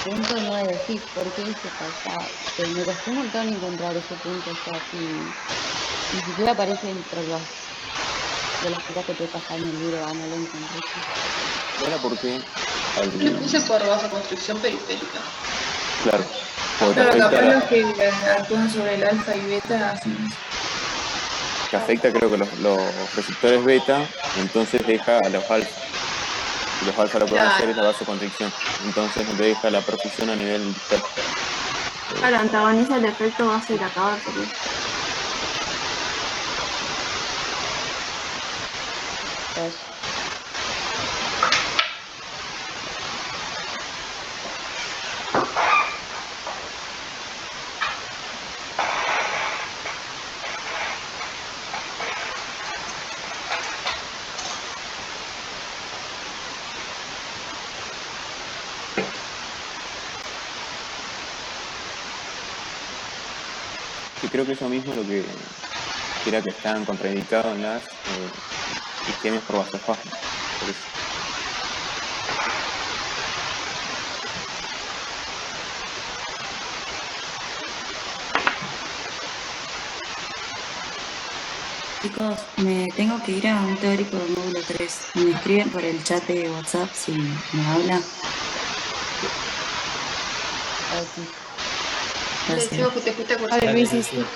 Punto 9, sí, porque se causaba. Me costó un montón encontrar ese punto, o sea, ni siquiera aparece entre de las cosas que te pasan en el libro, no lo encontré. Era porque Yo le puse por vasoconstricción periférica. claro, porque Pero te capaz afecta, los que actúan sobre el alfa y beta hacen eso. te afecta creo que los receptores beta, y entonces deja a los alfa. Y los alfa lo que van a hacer es la vasoconstricción. Entonces deja la perfusión a nivel distal. Claro, antagoniza el efecto vasodilatador, sería. Y creo que eso mismo es lo que era que estaban contraindicados en las isquemias por vasospasmo. Por eso. Chicos, me tengo que ir a un teórico del módulo 3. Me escriben por el chat de WhatsApp si me hablan. Le decimos que te fuiste a cursar. Vale, Luis, sí.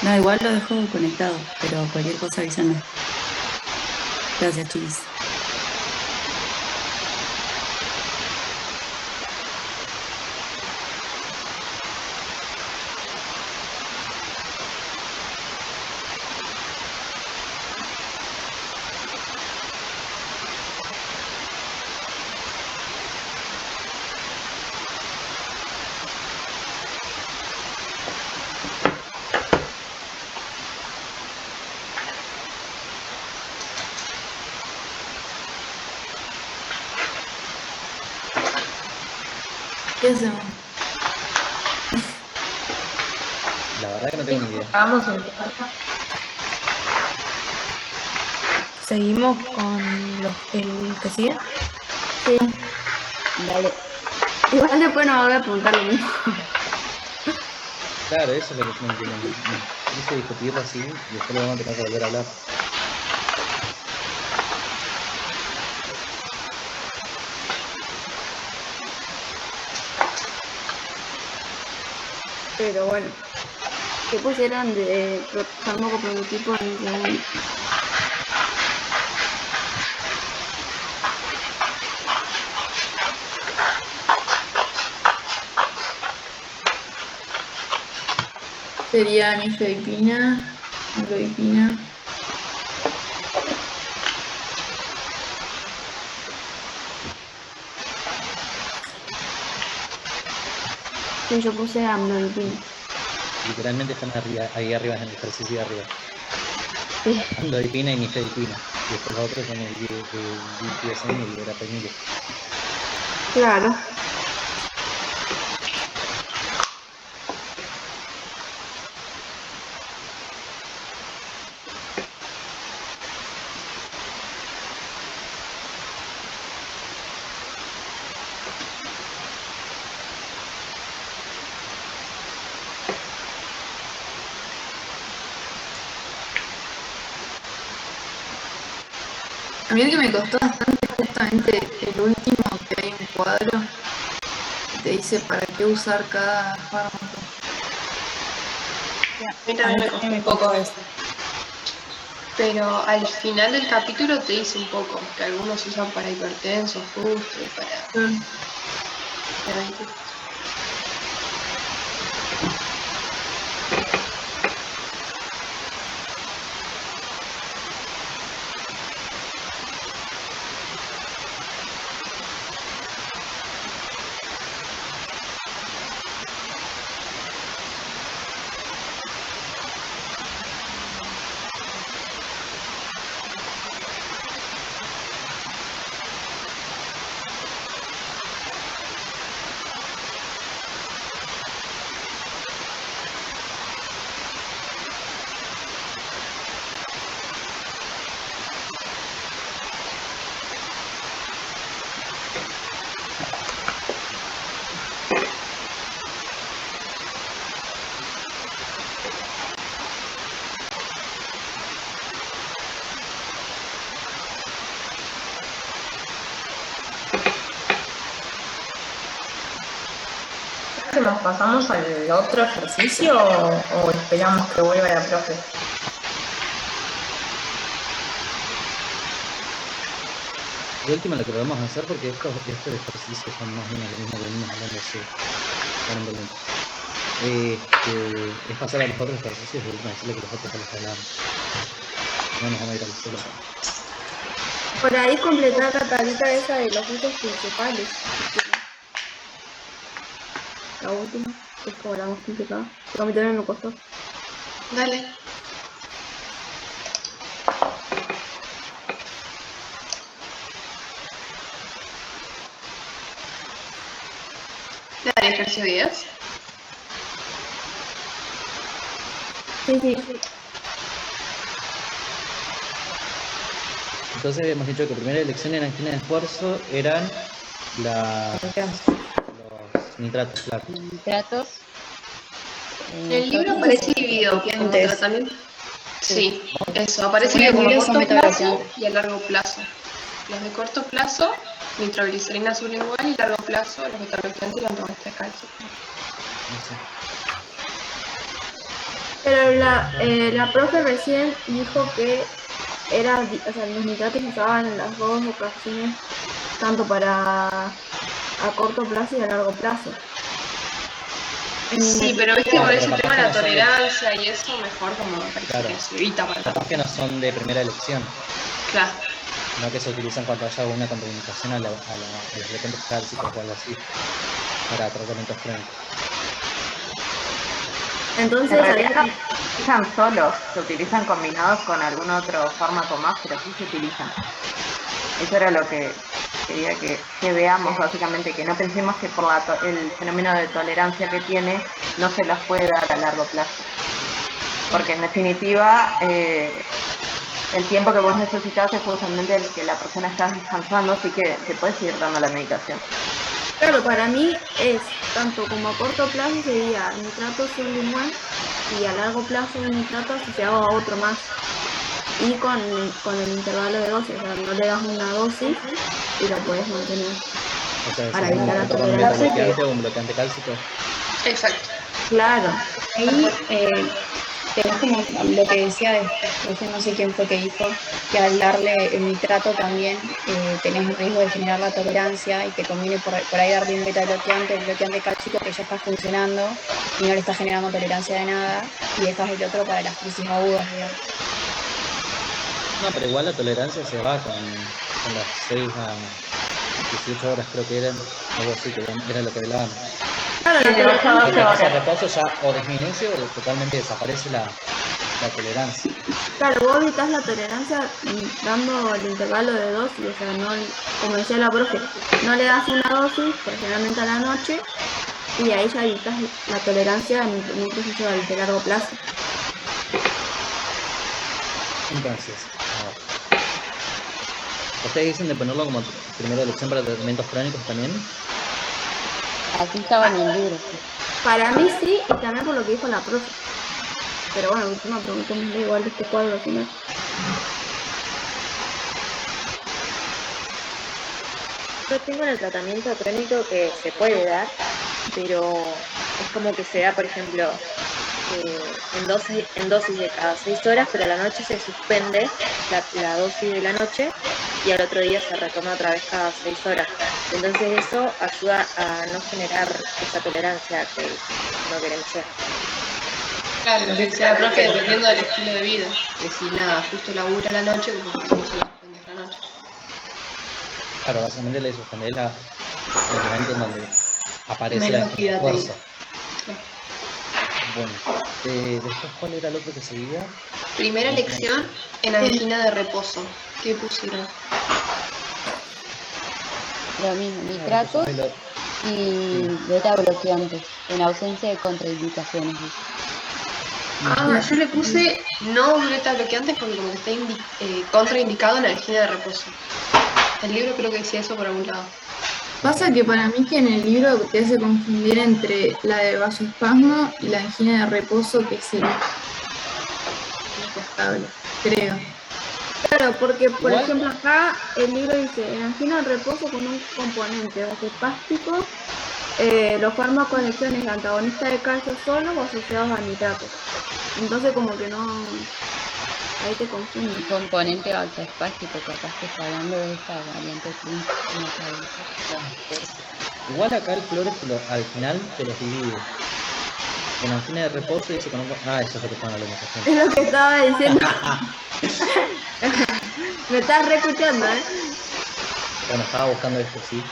No, igual lo dejo conectado, pero cualquier cosa avísame. Gracias, chiquis. ¿Qué hacemos? La verdad que no tengo ni idea. Vamos a empezar. Seguimos con el que sigue. Sí. Dale. Igual después nos va a preguntar lo mismo. Claro, eso es lo que no entiendo. Quise discutirlo así y después lo vamos a tener que volver a hablar. Pero bueno, ¿qué pusieron de fármaco prototipo en la... Sería nifedipina, amlodipina. Sí, yo puse amlodipina. Literalmente están arriba, ahí arriba en el ejercicio de arriba. Sí. Amlodipina y nifedipina. Y después los otros son el DPSM y el verapamil. Claro. A mí el que me costó bastante es justamente el último, que hay un cuadro que te dice para qué usar cada fármaco. A mí también me costó un poco eso. Pero al final del capítulo te dice un poco que algunos usan para hipertensos, justo, y para diabetes. que nos pasamos al otro ejercicio o esperamos que vuelva la profe? De última lo que podemos hacer, porque estos ejercicios son más o menos lo mismo que venimos hablando es pasar a los otros ejercicios y de última decirle que los otros ya los hablamos. No nos vamos a ir al solo. Por ahí completar la tablita esa de los usos principales. La última, que es como la más complicada. Pero a mí también me costó. Dale. Dale, ejercicio 10. Sí. Entonces hemos dicho que primera elección en angina de esfuerzo eran los nitratos, claro. Nitratos. El libro aparece dividido como tratamiento. Sí, eso, aparece dividido como a corto plazo y a largo plazo. Los de corto plazo, nitroglicerina sublingual, y largo plazo, los beta-bloqueantes y los antagonistas de calcio. Pero la profe recién dijo que los nitratos se usaban en las dos ocasiones, tanto para a corto plazo y a largo plazo. Sí, pero viste por ese tema de la tolerancia y eso, mejor como me parece que se evita para capaz que no son de primera elección. Claro. No que se utilizan cuando haya una contraindicación a los bloqueantes cálcicos o algo así, para tratamientos crónicos. Entonces, en realidad no se utilizan solos, se utilizan combinados con algún otro fármaco más, pero sí se utilizan. Eso era lo que quería que veamos, básicamente, que no pensemos que por el fenómeno de tolerancia que tiene, no se las puede dar a largo plazo. Porque en definitiva, el tiempo que vos necesitas es justamente el que la persona está descansando, así que te puedes seguir dando la medicación. Claro, para mí es tanto como a corto plazo sería nitrato sublingual y a largo plazo un nitrato asociado a otro más. Y con el intervalo de dosis, o sea, no le das una dosis y la puedes mantener. O sea, para evitar la un tolerancia. bloqueante o un bloqueante cálcico. Exacto. Claro. Ahí tenés como lo que decía después, no sé quién fue que dijo, que al darle el nitrato también tenés el riesgo de generar la tolerancia y te conviene por ahí darle un beta bloqueante, el bloqueante cálcico que ya está funcionando y no le está generando tolerancia de nada y dejas el otro para las crisis agudas, digamos. No, pero igual la tolerancia se va con las 6 a 18 horas, creo que eran, algo así, que era lo que hablábamos. Claro, el reposo ya o disminuye o totalmente desaparece la tolerancia. Claro, vos evitas la tolerancia dando el intervalo de dosis, o sea, no, como decía la profe, no le das una dosis, generalmente a la noche, y ahí ya evitas la tolerancia en un proceso de largo plazo. Entonces, ¿ustedes dicen de ponerlo como primera elección para tratamientos crónicos también? Así estaba en el libro. Para mí sí, y también por lo que dijo la profe. Pero bueno, última preguntémosle igual de este cuadro al final. yo tengo en el tratamiento crónico que se puede dar, pero es como que se da, por ejemplo, en dosis de cada 6 horas, pero a la noche se suspende la dosis de la noche y al otro día se retoma otra vez cada 6 horas. Entonces eso ayuda a no generar esa tolerancia que no queremos ser. Claro, lo que decía la profe, dependiendo del estilo de vida. Que si nada, justo labura a la noche, pues no se la suspende a la noche. Claro, básicamente le suspendés el momento en donde aparece Menos la actividad fuerza. técnica. Bueno, después, ¿cuál era el otro que seguía? Primera lección en angina de reposo. ¿Qué pusieron? Lo mismo, nitratos y beta bloqueantes, en ausencia de contraindicaciones. Ah, yo le puse no beta bloqueantes porque como que está contraindicado en angina de reposo. El libro creo que decía eso por algún lado. Pasa que para mí que en el libro te hace confundir entre la de vasoespasmo y la angina de reposo, que es el estable, creo. Claro, porque por Igual. ejemplo acá el libro dice, en angina de reposo con un componente vasoespástico, los fármacos de acciones antagonistas de calcio solo o asociados a nitratos. Entonces como que no, ahí te confunde. Un componente vasoespástico, capaz que está hablando de esta variante clínica. Igual acá el flores al final te los divide. Con angina de reposo y eso con un... Ah, eso es lo que estaban hablando. Es lo que estaba diciendo. Me estás reescuchando, ¿eh? Bueno, estaba buscando esto, sí.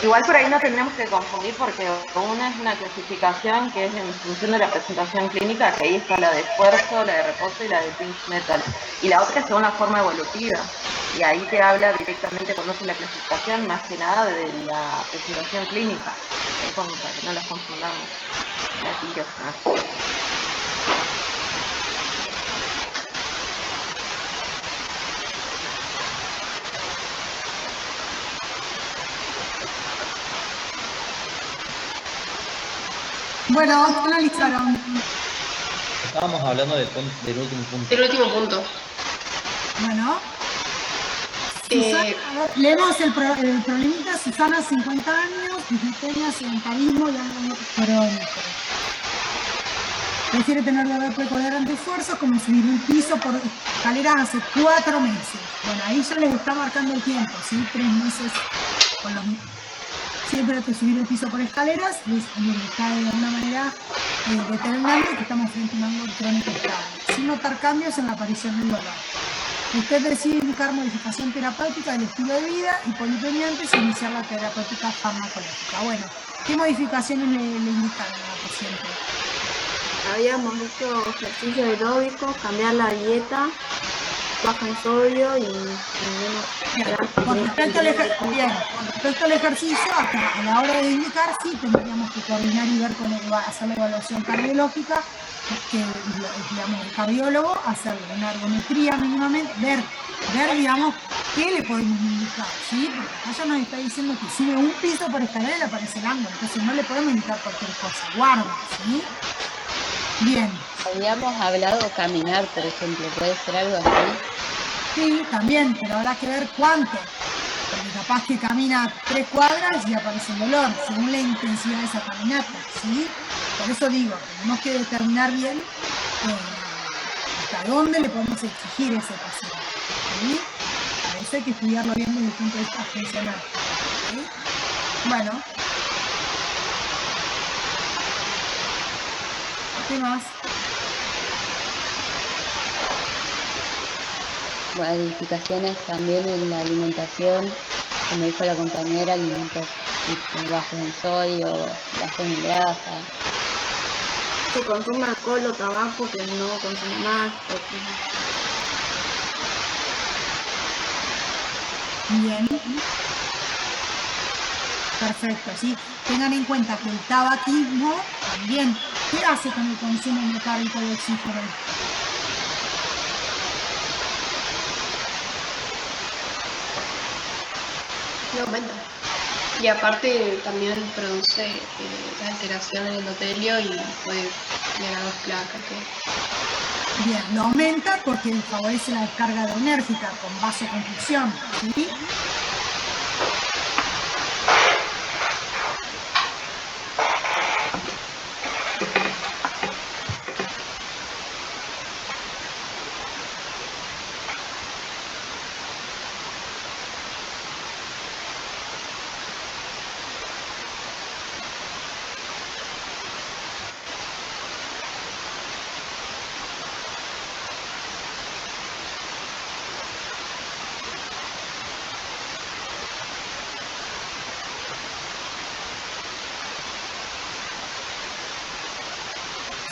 Igual por ahí no tendremos que confundir porque una es una clasificación que es en función de la presentación clínica, que ahí está la de esfuerzo, la de reposo y la de pinch metal. Y la otra es según la forma evolutiva. Y ahí te habla directamente, conoce la clasificación, más que nada de la presentación clínica. Es como para que no las confundamos. Bueno, ¿qué analizaron? Estábamos hablando del último punto. El último punto. Bueno. Leemos el problemita. Susana, 50 años, dislipemia, sedentarismo y algo crónico. Prefiere tener dolor precordial ante esfuerzo, como subir un piso por escaleras hace 4 meses. Bueno, ahí ya les está marcando el tiempo, ¿sí? 3 meses con los mismos. Siempre que subir el piso por escaleras les está de alguna manera determinando que estamos frente a un ángulo crónico estable, sin notar cambios en la aparición del dolor. Usted decide indicar modificación terapéutica del estilo de vida y polipemia antes de iniciar la terapéutica farmacológica. Bueno, ¿qué modificaciones le indican a la paciente? Habíamos hecho ejercicio aeróbico, cambiar la dieta, baja en sodio y menos. Con respecto al ejercicio, a la hora de indicar, sí tendríamos que coordinar y ver hacer la evaluación cardiológica, que digamos, el cardiólogo, hacer una ergometría mínimamente, ver, digamos, qué le podemos indicar, ¿sí? Porque acá ya nos está diciendo que sube un piso por escalera y le aparece el ángulo, entonces no le podemos indicar cualquier cosa, guarda, ¿sí? Bien. Habíamos hablado caminar, por ejemplo, ¿puede ser algo así? Sí, también, pero habrá que ver cuánto. Porque capaz que camina 3 cuadras y aparece el dolor, según la intensidad de esa caminata, ¿sí? Por eso digo, tenemos que determinar bien hasta dónde le podemos exigir ese paciente, ¿sí? Para eso hay que estudiarlo bien desde el punto de vista funcional, ¿sí? Bueno. ¿Qué más? Modificaciones también en la alimentación, como dijo la compañera, alimentos bajos en sodio, bajos en grasa. Se consume alcohol o tabaco que no consume más. Bien. Perfecto, sí. Tengan en cuenta que el tabaquismo también, ¿qué hace con el consumo metálico de oxígeno? No aumenta. Y aparte también produce la alteración en el endotelio y puede generar placas. Bien, lo aumenta porque favorece la descarga adrenérgica con vasoconstricción, ¿sí?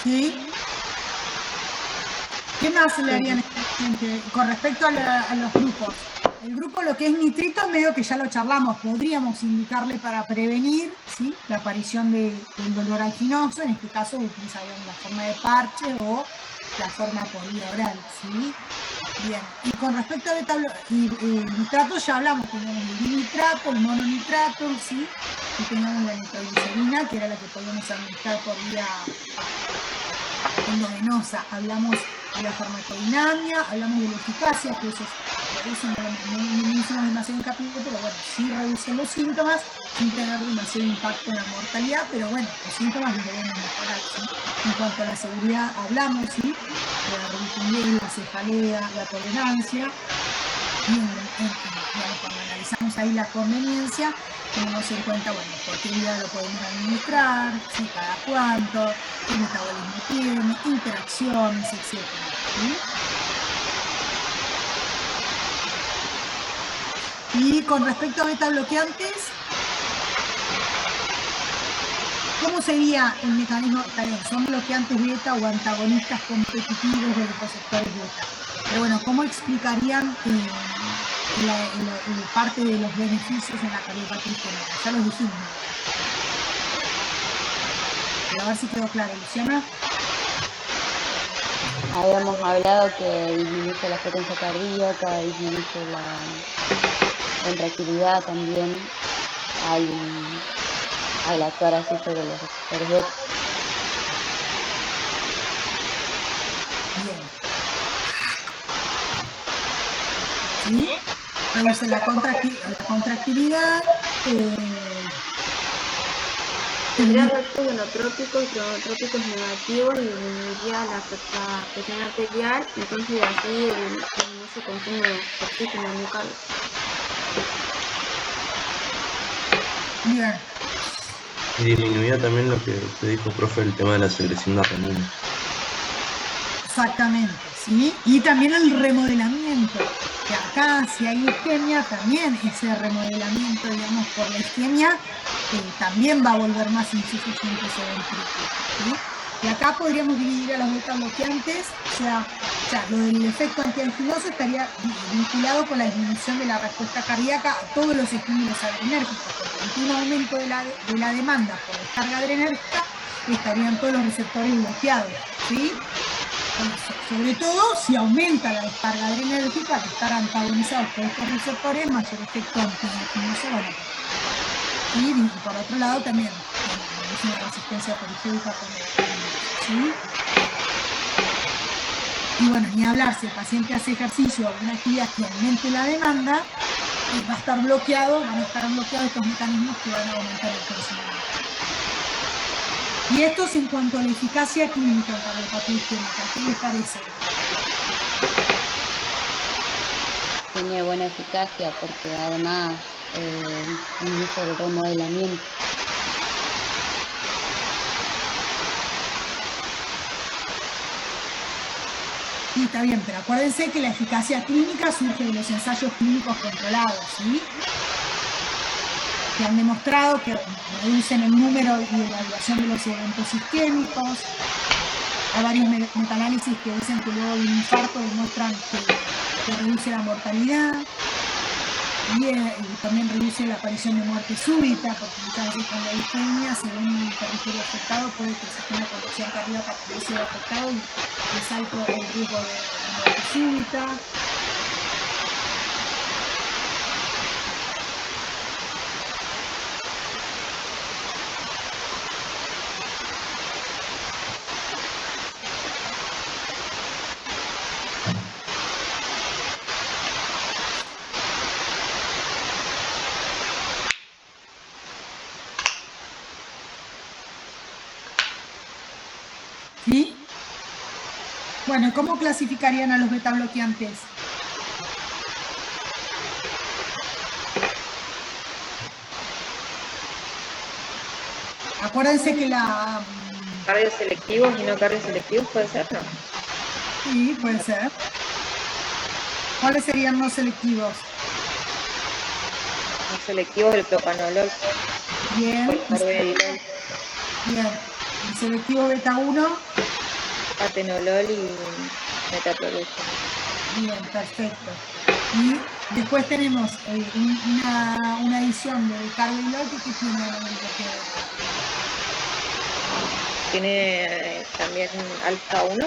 ¿Sí? ¿Qué más se le harían a esta gente con respecto a los grupos? El grupo, lo que es nitrito, medio que ya lo charlamos, podríamos indicarle para prevenir, ¿sí?, la aparición del dolor anginoso, en este caso utilizaríamos la forma de parche o la forma por vía oral, ¿sí? Bien, y con respecto a nitratos ya hablamos, teníamos el dinitrato, el mononitrato, ¿sí? Y teníamos la nitroglicerina, que era la que podíamos administrar por vía endovenosa. Hablamos de la farmacodinamia, hablamos de la eficacia, que eso no hicimos demasiado hincapié, pero bueno, sí reducen los síntomas sin tener demasiado impacto en la mortalidad, pero bueno, los síntomas los debemos mejorar, ¿sí? En cuanto a la seguridad, hablamos, ¿sí?, de la remitimia, la cefalea, la tolerancia, y cuando analizamos ahí la conveniencia, tenemos en cuenta, bueno, por qué día lo podemos administrar, ¿sí?, cada cuánto, qué metabolismo tiene, interacciones, etc. ¿Sí? Y con respecto a beta bloqueantes, ¿cómo sería el mecanismo? Son bloqueantes beta o antagonistas competitivos de los receptores beta. Pero bueno, ¿cómo explicarían parte de los beneficios en la cardiopatía isquémica? Ya los dijimos. Pero a ver si quedó claro, Luciana. Habíamos hablado que disminuye la frecuencia cardíaca, disminuye la contractilidad también al actuar así sobre los receptores beta. Bien. ¿Sí? Reduce la contractilidad. Tendría efectos inotrópicos y cronotrópicos negativos y disminuiría la presión arterial, entonces así no se consume oxígeno en el cardio. Bien. Y disminuía también lo que te dijo, profe, el tema de la secreción de renina. Exactamente, ¿sí? Y también el remodelamiento, que acá si hay isquemia, también ese remodelamiento, digamos, por la isquemia, también va a volver más insuficiente ese ventrículo, ¿sí? Y acá podríamos dividir a los beta bloqueantes, o sea, lo del efecto antianginoso estaría vinculado con la disminución de la respuesta cardíaca a todos los estímulos adrenérgicos, porque ante un aumento de la demanda por descarga adrenérgica, estarían todos los receptores bloqueados, ¿sí? Sobre todo si aumenta la descarga adrenérgica, al estar antagonizados por estos receptores, mayor efecto antianginoso van a tener. Y por otro lado también, es una resistencia periférica con el, ¿sí? Y bueno, ni hablar, si el paciente hace ejercicio o alguna actividad que aumente la demanda, van a estar bloqueados estos mecanismos que van a aumentar el crecimiento. Y esto es en cuanto a la eficacia clínica en cardiopatía isquémica. ¿Qué les parece? Tiene buena eficacia porque además disminuye el remodelamiento. Sí, está bien, pero acuérdense que la eficacia clínica surge de los ensayos clínicos controlados, ¿sí? Que han demostrado que reducen el número y la duración de los eventos isquémicos. Hay varios metaanálisis que dicen que luego de un infarto demuestran que reduce la mortalidad y también reduce la aparición de muerte súbita, porque muchas veces con la isquemia, según el territorio afectado, puede que el sistema de conducción cardíaca puede ser afectado y resalta el riesgo de muerte súbita. Bueno, ¿cómo clasificarían a los beta bloqueantes? Acuérdense que la... Cardioselectivos y no cardioselectivos, ¿puede ser? No. Sí, puede ser. ¿Cuáles serían no selectivos? No selectivos, el propanolol. Bien. O el carvedilol. Bien. El selectivo beta 1. Atenolol y metaprolol. Bien, perfecto. Y después tenemos una adición del carvedilol que tiene en el bloqueo. Tiene también alfa 1.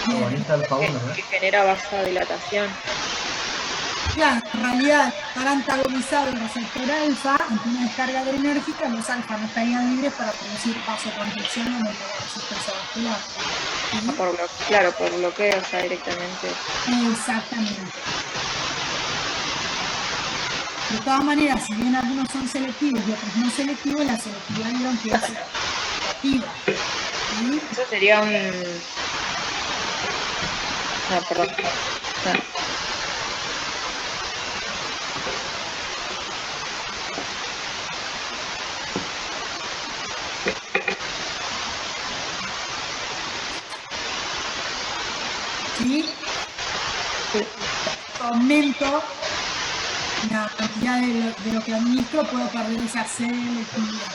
Agonista alfa 1, Que genera vasodilatación. Claro, en realidad, para antagonizar el receptor alfa ante una descarga adrenérgica, los alfa no estarían libres para producir vasoconstricción en el resistencia vascular. ¿Sí? Claro, por bloqueo ya directamente. Exactamente. De todas maneras, si bien algunos son selectivos y otros no selectivos, la selectividad vieron que es activa. ¿Sí? Eso sería un... No, perdón. No. ¿Sí? Aumento la cantidad de lo que administro, puedo perder esa selectividad.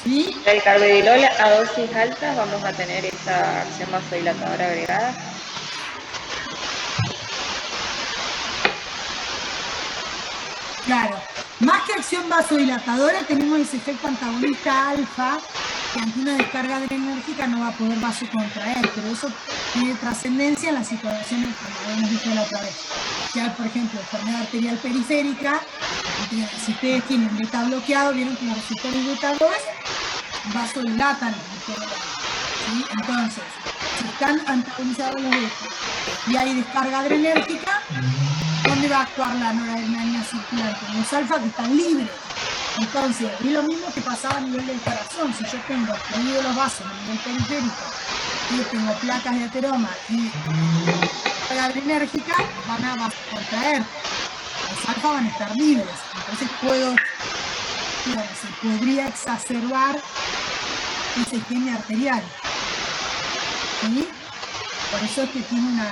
¿Sí? El carvedilol a dosis altas vamos a tener esa acción vasodilatadora agregada. Claro, más que acción vasodilatadora tenemos ese efecto antagonista alfa que ante una descarga adrenérgica no va a poder vasocontraer, pero eso tiene trascendencia en las situaciones como habíamos visto la otra vez. Ya, por ejemplo, enfermedad arterial periférica, si ustedes tienen beta bloqueado, vieron que los receptores beta 2 vasodilatan. ¿Sí? Entonces, si están antagonizados los beta y hay descarga adrenérgica, ¿dónde va a actuar la noradrenalina circulante? Los alfa que están libres. Entonces, es lo mismo que pasaba a nivel del corazón. Si yo tengo obstruido los vasos a nivel periférico y tengo placas de ateroma y carga adrenérgica, van a vasocontraer. Los alfa van a estar libres. Entonces se podría exacerbar ese isquemia arterial. ¿Sí? Por eso es que tiene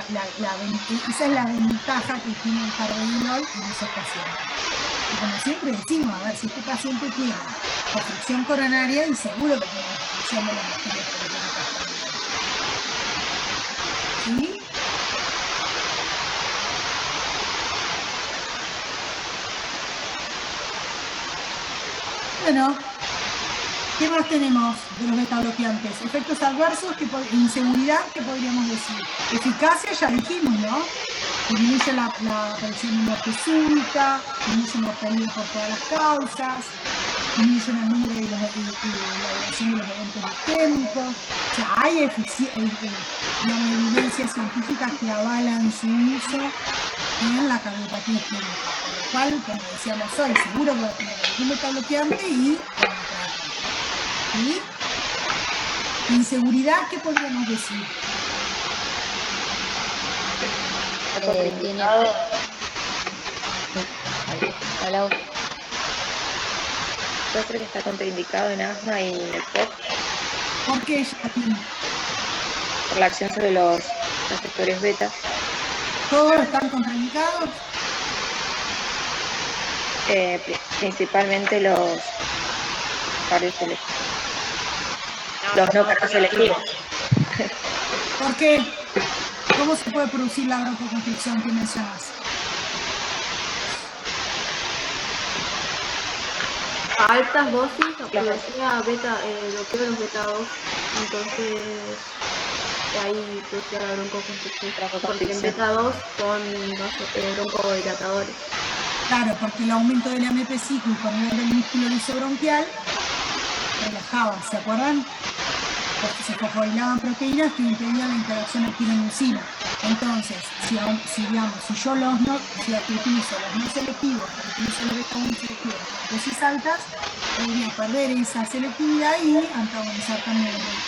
esa es la ventaja que tiene el carvedilol en esos pacientes. Y como siempre decimos, a ver, si este paciente tiene obstrucción coronaria, y seguro que tiene obstrucción de la arteria periférica. ¿Sí? Bueno, ¿qué más tenemos de los beta bloqueantes? Efectos adversos, inseguridad, ¿qué podríamos decir? Eficacia, ya dijimos, ¿no? Disminuye la aparición de muerte súbita, disminuye mortalidad por todas las causas, disminuye el número y la duración de los eventos isquémicos. O sea, hay evidencias científicas que avalan su uso en la cardiopatía isquémica. Por lo cual, como decíamos hoy, seguro que va a tener algún beta bloqueante y inseguridad, ¿qué podríamos decir? Tiene... Hola. Puede ser que está contraindicado en asma y en el POC. ¿Por qué ella tiene? Por la acción sobre los receptores beta. ¿Todos están contraindicados? Principalmente los cardioselectivos. Los no cardioselectivos. ¿Por qué? ¿Cómo se puede producir la broncoconstricción que mencionas? A altas dosis producía bloqueo de los beta 2, entonces ahí producía la broncoconstricción, porque en beta 2 son broncodilatadores. Claro, porque el aumento del AMP cíclico a nivel del músculo lisobronquial relajaba, ¿se acuerdan? Porque se fosforilaban proteínas que impedían la interacción actina-enzima. Entonces, si yo utilizo los no selectivos, utilizo los beta 1 selectivos en dosis altas, podría perder esa selectividad y antagonizar también el beta.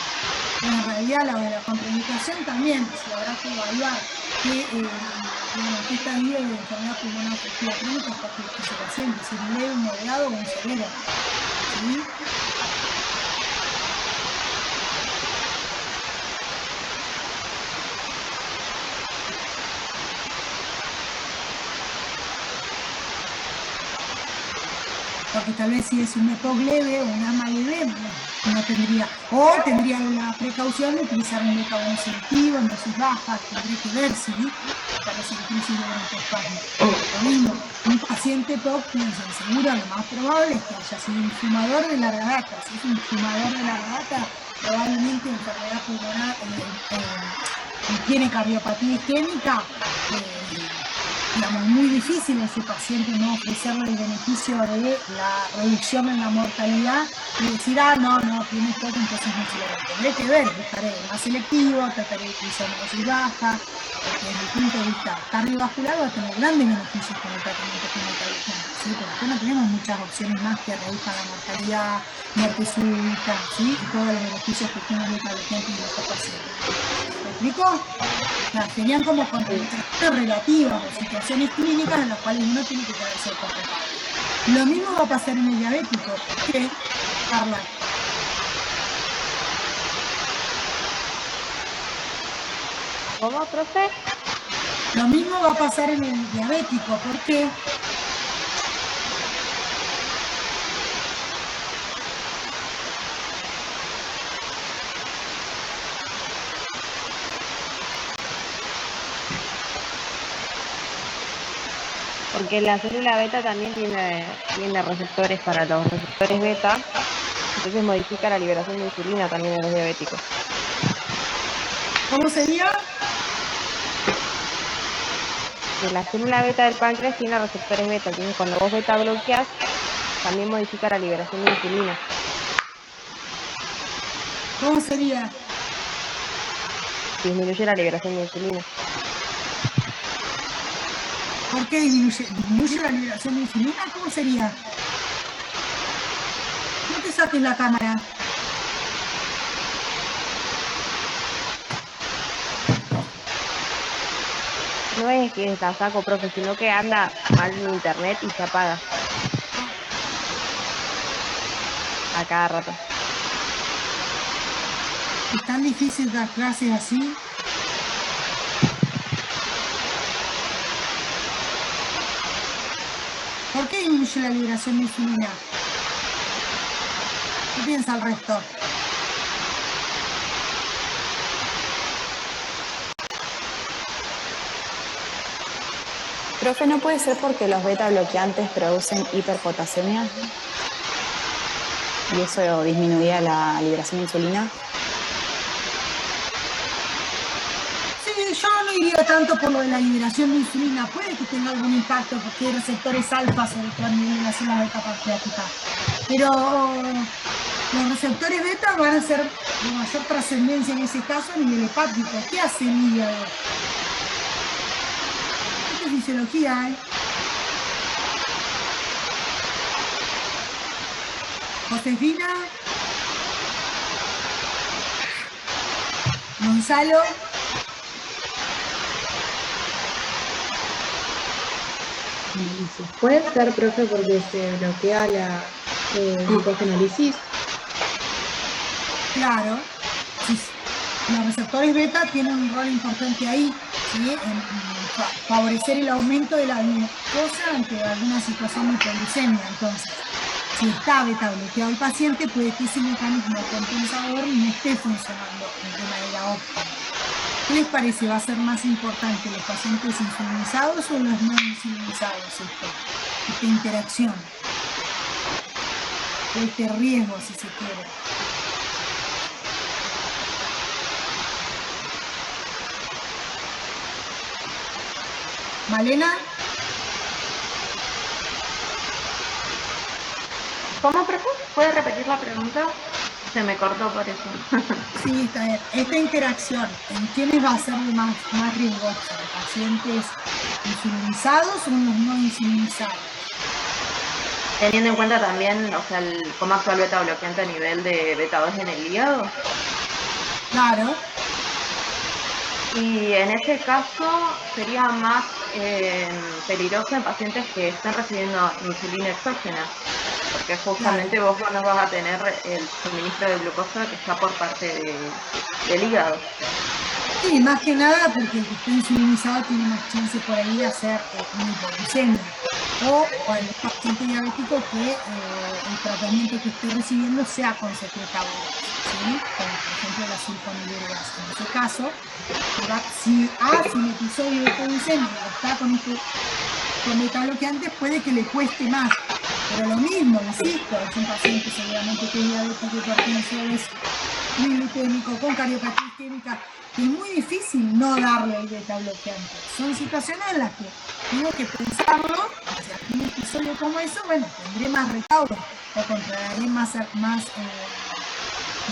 Pero en realidad la de la contraindicación también se habrá que evaluar qué estadio de enfermedad pulmonar obstructiva crónica está ese paciente, si es leve, moderado o un severo. ¿Sí? Porque tal vez si es un EPOC leve o un asma leve, no tendría, o tendría la precaución de utilizar un beta 1 selectivo en dosis bajas, tendría que ver si para esa crisis de broncoespasmo. Lo mismo, un paciente EPOC, piensen, seguro lo más probable es que haya sido un fumador de larga data. Si es un fumador de larga data, probablemente enfermedad pulmonar tiene cardiopatía isquémica, digamos, muy difícil a ese paciente no ofrecerle el beneficio de la reducción en la mortalidad y decir, no, tiene todo, entonces no se lo tendré que ver, buscaré más selectivo, trataré de utilizar una dosis baja, porque desde el punto de vista cardiovascular va a tener grandes beneficios con el tratamiento con beta-glucano, ¿sí? Porque acá no tenemos muchas opciones más que reduzcan la mortalidad, muerte súbita, ¿sí? Y todos los beneficios que tiene el beta-glucano en nuestros pacientes. ¿Me explico? O sea, serían como contraindicaciones relativas o situaciones clínicas en las cuales uno tiene que quedarse responsable. Lo mismo va a pasar en el diabético. ¿Qué, Carla? ¿Cómo, profe? Lo mismo va a pasar en el diabético. ¿Por qué? Porque la célula beta también tiene receptores para los receptores beta, entonces modifica la liberación de insulina también en los diabéticos. ¿Cómo sería? Que la célula beta del páncreas tiene receptores beta, entonces cuando vos beta bloqueas, también modifica la liberación de insulina. ¿Cómo sería? Disminuye la liberación de insulina. ¿Por qué disminuye la liberación de insulina? ¿Cómo sería? No te saques la cámara. No es que la saco, profe, sino que anda mal en internet y se apaga. A cada rato. ¿Es tan difícil dar clases así? ¿Por qué disminuye la liberación de insulina? ¿Qué piensa el resto? Profe, ¿no puede ser porque los beta bloqueantes producen hiperpotasemia? ¿Y eso disminuía la liberación de insulina? Sí, yo no iría tanto por lo de la liberación de insulina. Puede que tenga algún impacto porque hay receptores alfa sobre todo a nivel de la célula beta pancreática. Pero los receptores beta van a ser de mayor trascendencia en ese caso a nivel hepático. ¿Qué hace el hígado? Esto es fisiología, ¿eh? Josefina. Gonzalo. Puede ser, profe, porque se bloquea la glucogenólisis. Claro. Los receptores beta tienen un rol importante ahí, ¿sí? En favorecer el aumento de la glucosa ante alguna situación de hipoglucemia. Entonces, si está beta bloqueado el paciente, puede que ese mecanismo compensador no esté funcionando de manera óptima. ¿Qué les parece? ¿Va a ser más importante los pacientes insulinizados o los no insulinizados esta interacción? Este riesgo, si se quiere. ¿Malena? ¿Cómo, profe? ¿Puede repetir la pregunta? Se me cortó por eso. Sí, está bien. Esta interacción, ¿en quiénes va a ser más riesgosa? ¿Los pacientes insulinizados o los no insulinizados? Teniendo en cuenta también, o sea, cómo actúa el beta bloqueante a nivel de beta 2 en el hígado. Claro. Y en ese caso sería más peligroso en pacientes que estén recibiendo insulina exógena, porque justamente vos no vas a tener el suministro de glucosa que está por parte del hígado. Sí, más que nada porque el que está insulinizado tiene más chance por ahí de hacer una hipoglucemia. O el paciente diabético que el tratamiento que esté recibiendo sea con cetocarbonato, ¿sí? Como por ejemplo la sulfonilureasa. En ese caso, si hace un episodio de hipoglucemia y está con beta bloqueantes, puede que le cueste más. Pero lo mismo, insisto, es un paciente seguramente que es diabético, hipertenso, es muy glucémico, con cardiopatía isquémica, que es muy difícil no darle el beta bloqueante. Son situaciones en las que tengo que pensarlo, si hay un episodio como eso, bueno, tendré más recaudo, o controlaré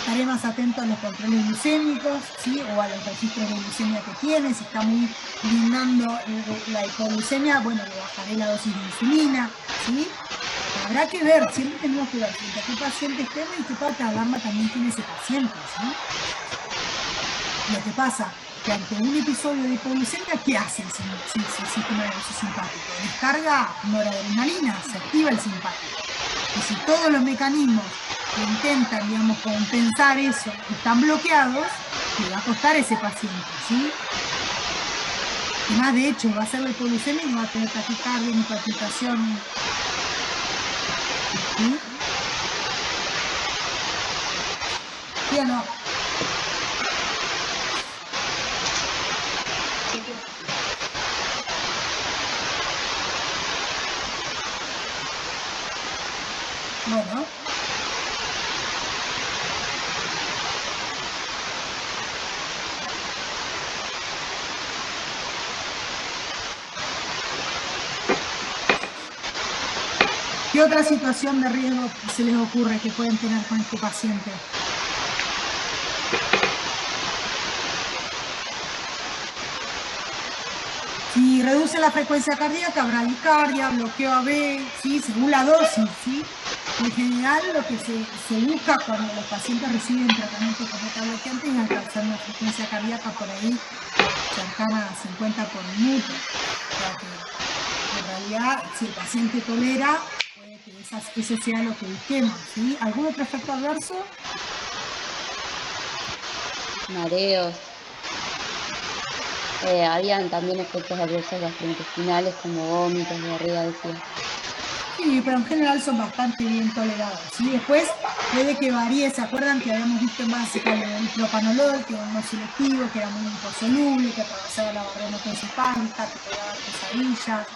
estaré más atento a los controles glucémicos, ¿sí? O a los registros de glucemia que tiene. Si está muy brindando la hipoglucemia, bueno, le bajaré la dosis de insulina, ¿sí? Habrá que ver, siempre tenemos que ver frente a qué paciente estemos y qué pauta de alarma también tiene ese paciente, ¿sí? Lo que pasa que ante un episodio de hipoglucemia, ¿qué hace el sistema nervioso simpático? Descarga noradrenalina, se activa el simpático. Y si todos los mecanismos que intentan, digamos, compensar eso están bloqueados, le va a costar a ese paciente, ¿sí? Y más, de hecho, va a ser la hipoglucemia y no va a tener taquicardia ni palpitación. ¿Sí? ¿Sí o no? Bueno. ¿Qué otra situación de riesgo se les ocurre que pueden tener con este paciente? Si reduce la frecuencia cardíaca, bradicardia, bloqueo AB, ¿sí? Según la dosis, ¿sí? En general, lo que se busca cuando los pacientes reciben tratamiento con beta bloqueante es alcanzar una frecuencia cardíaca por ahí cercana a 50 por minuto. O sea que, en realidad, si el paciente tolera, puede que eso sea lo que busquemos, ¿sí? ¿Algún otro efecto adverso? Mareos. Habían también efectos adversos gastrointestinales como vómitos, diarrea, decía. Sí, pero en general son bastante bien tolerados, ¿sí? Después puede que varíe, ¿se acuerdan que habíamos visto en básica el propanolol, que era muy selectivo, que era muy liposoluble, que atravesaba la barrera hematoencefálica, que podía dar pesadillas,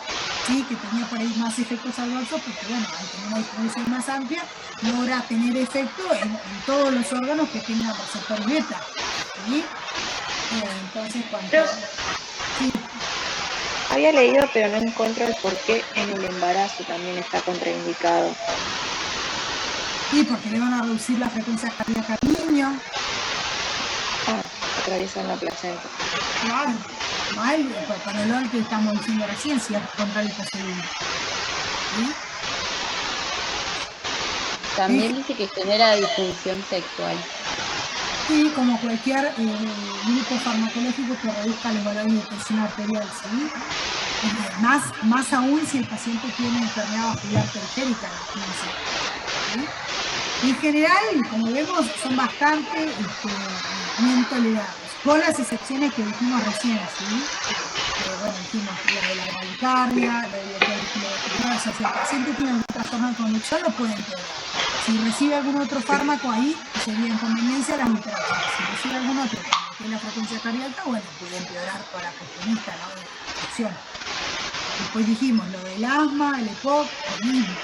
¿sí? Que tenía por ahí más efectos adversos, porque bueno, al tener una distribución más amplia, logra tener efecto en todos los órganos que tengan receptor beta, ¿sí? Entonces, cuando... Sí. Había leído, pero no encuentro el por qué en el embarazo también está contraindicado. Sí, porque le van a reducir la frecuencia cardíaca al niño. Atraviesan la placenta. Claro, mal, para el que estamos diciendo recién, si es contra el hiposoluble. ¿Sí? También dice que genera disfunción sexual. Sí, como cualquier grupo farmacológico que reduzca los valores de presión arterial, ¿sí? Más aún si el paciente tiene enfermedad vascular periférica, ¿sí? En general, como vemos, son bastante bien tolerados, con las excepciones que dijimos recién, ¿sí? Bueno, dijimos la de la bradicardia, la de la o sea, si el paciente tiene algún trastorno de conducción, lo pueden tolerar. Si recibe algún otro fármaco ahí, sería en conveniencia las interacciones. Si recibe algún otro que tiene la frecuencia cardíaca, bueno, puede empeorar por la cuestionista, ¿no? De infección. Después dijimos lo del asma, el EPOC, lo mismo.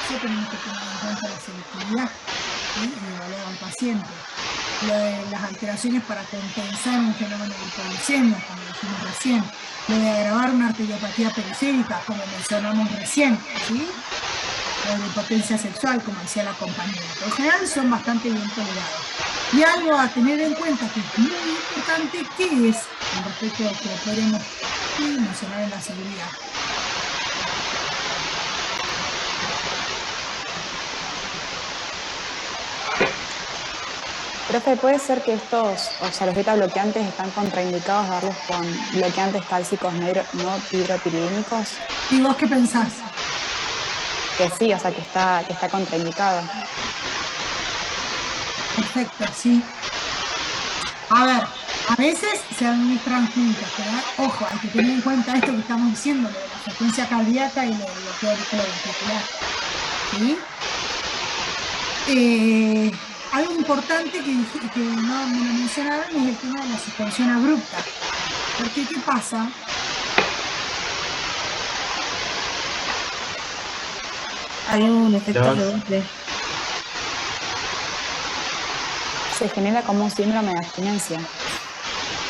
Eso tenemos que tener en cuenta la selectividad, ¿sí? Y evaluar al paciente. Lo de las alteraciones para compensar un fenómeno de hipoglucemia, como dijimos recién. Lo de agravar una arteriopatía periférica, como mencionamos recién, ¿sí? o de potencia sexual, como decía la compañera. Por lo general son bastante bien tolerados. Y algo a tener en cuenta que es muy importante, que es, con respecto a lo que podemos mencionar en la seguridad. Profe, ¿puede ser que estos, o sea, los beta bloqueantes están contraindicados darlos con bloqueantes cálcicos no hidropiridínicos? ¿Y vos qué pensás? Que sí, o sea, que está contraindicado. Perfecto, sí. A ver, a veces se administran juntas, pero ojo, hay que tener en cuenta esto que estamos diciendo, lo de la frecuencia cardíaca y lo del bloqueo auriculoventricular. ¿Sí? Algo importante que no me lo mencionaron es el tema de la suspensión abrupta. Porque, ¿qué pasa? Hay un efecto rebote. Se genera como un síndrome de abstinencia.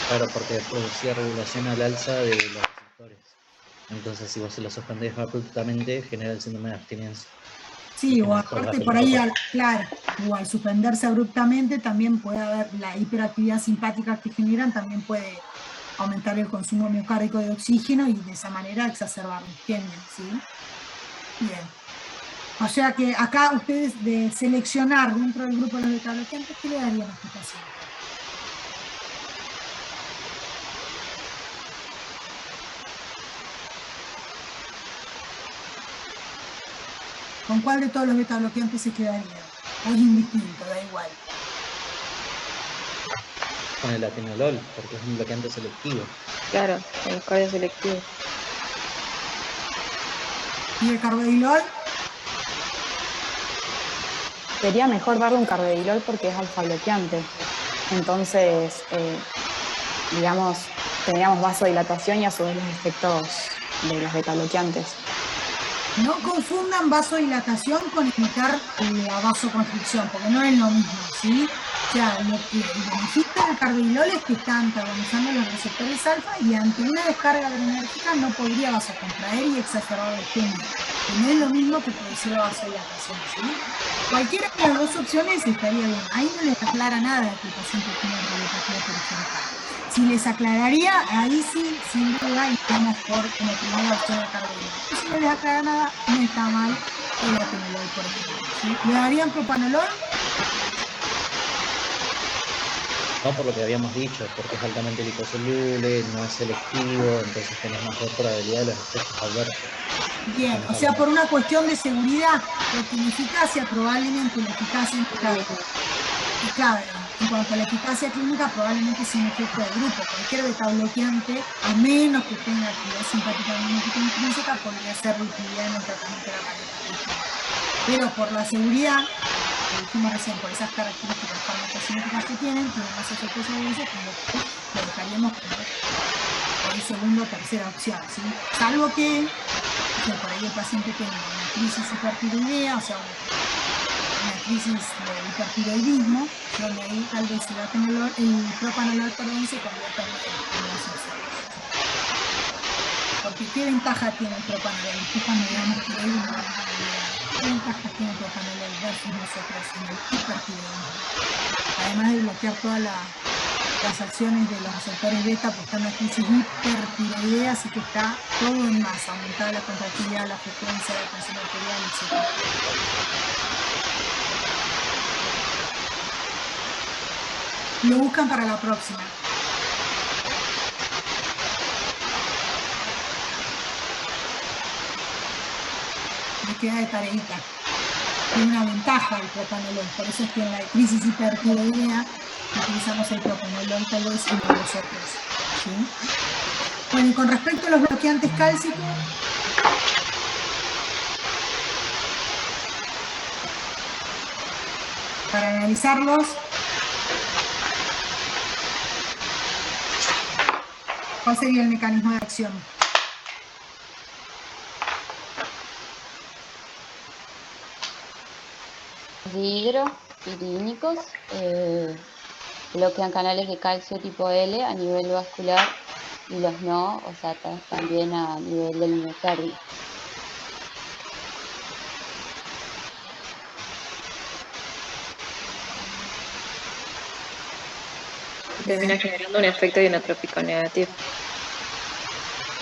Claro, porque producía regulación al alza de los receptores. Entonces, si vos se lo suspendés abruptamente, genera el síndrome de abstinencia. Sí, o aparte por ahí, claro, o al suspenderse abruptamente también puede haber la hiperactividad simpática que generan, también puede aumentar el consumo miocárdico de oxígeno y de esa manera exacerbar la isquemia, ¿sí? Bien. O sea que acá ustedes de seleccionar dentro del grupo de los beta-bloqueantes, ¿qué le darían a este paciente? ¿Con cuál de todos los beta-bloqueantes se quedaría? ¿O es indistinto? Da igual. Con el atenolol, porque es un bloqueante selectivo. Claro, con los cardioselectivos. ¿Y el carvedilol? Sería mejor darle un carvedilol porque es alfa bloqueante. Entonces, digamos, tendríamos vasodilatación y a su vez los efectos de los beta bloqueantes. No confundan vasodilatación con evitar la vasoconstricción, porque no es lo mismo, ¿sí? O sea, el beneficio del carvedilol es que está antagonizando los receptores alfa y ante una descarga adrenérgica no podría vasocontraer y exacerbar la isquemia. Que no es lo mismo que producir la vasodilatación, ¿sí? Cualquiera de las dos opciones estaría bien. Ahí no les aclara nada que el paciente tiene neuropatía periférica. Si les aclararía, ahí sí, sin duda, estamos por como primera opción el carvedilol. Y si no les aclara nada, no está mal el atenolol, por ejemplo, ¿sí? ¿Le darían propanolol? No por lo que habíamos dicho, porque es altamente liposoluble, no es selectivo, entonces tenés mayor probabilidad de los efectos adversos. Bien, o sea, por una cuestión de seguridad, porque la eficacia probablemente, la eficacia claro, en cuanto a la eficacia clínica, probablemente sea un efecto de grupo. Cualquier beta-bloqueante, a menos que tenga actividad simpática mimética intrínseca, podría ser utilidad en el tratamiento de la cardiopatía. Pero por la seguridad, como dijimos recién, por esas características farmacocinéticas que tienen más efectos adversos, como que lo dejaríamos como por segunda o tercera opción, ¿sí? Salvo que por ahí el paciente tenga una crisis hipertiroidea, o sea, una crisis de hipertiroidismo, donde ahí tal vez el propanolol, se convierta en una excepción. Porque ¿qué ventaja tiene el propanolol? Después cuando veamos tiroidismo, ¿qué ventajas tiene el propanolol versus nosotros en el hipertiroidismo? Además de bloquear todas las acciones de los receptores beta, pues está en una crisis hipertiroidea, así que está todo en más, aumentada la contractilidad, la frecuencia, la tensión arterial, etc. Lo buscan para la próxima. Me queda de tareita. Tiene una ventaja el propanolol, por eso es que en la crisis hipertiroidea utilizamos el propanolol tal vez y no los otros, ¿sí? Bueno, y con respecto a los bloqueantes cálcicos, para analizarlos, ¿cuál sería el mecanismo de acción? Dihidropiridínicos bloquean canales de calcio tipo L a nivel vascular y los no, o sea, también a nivel del miocardio. termina generando un efecto inotrópico negativo.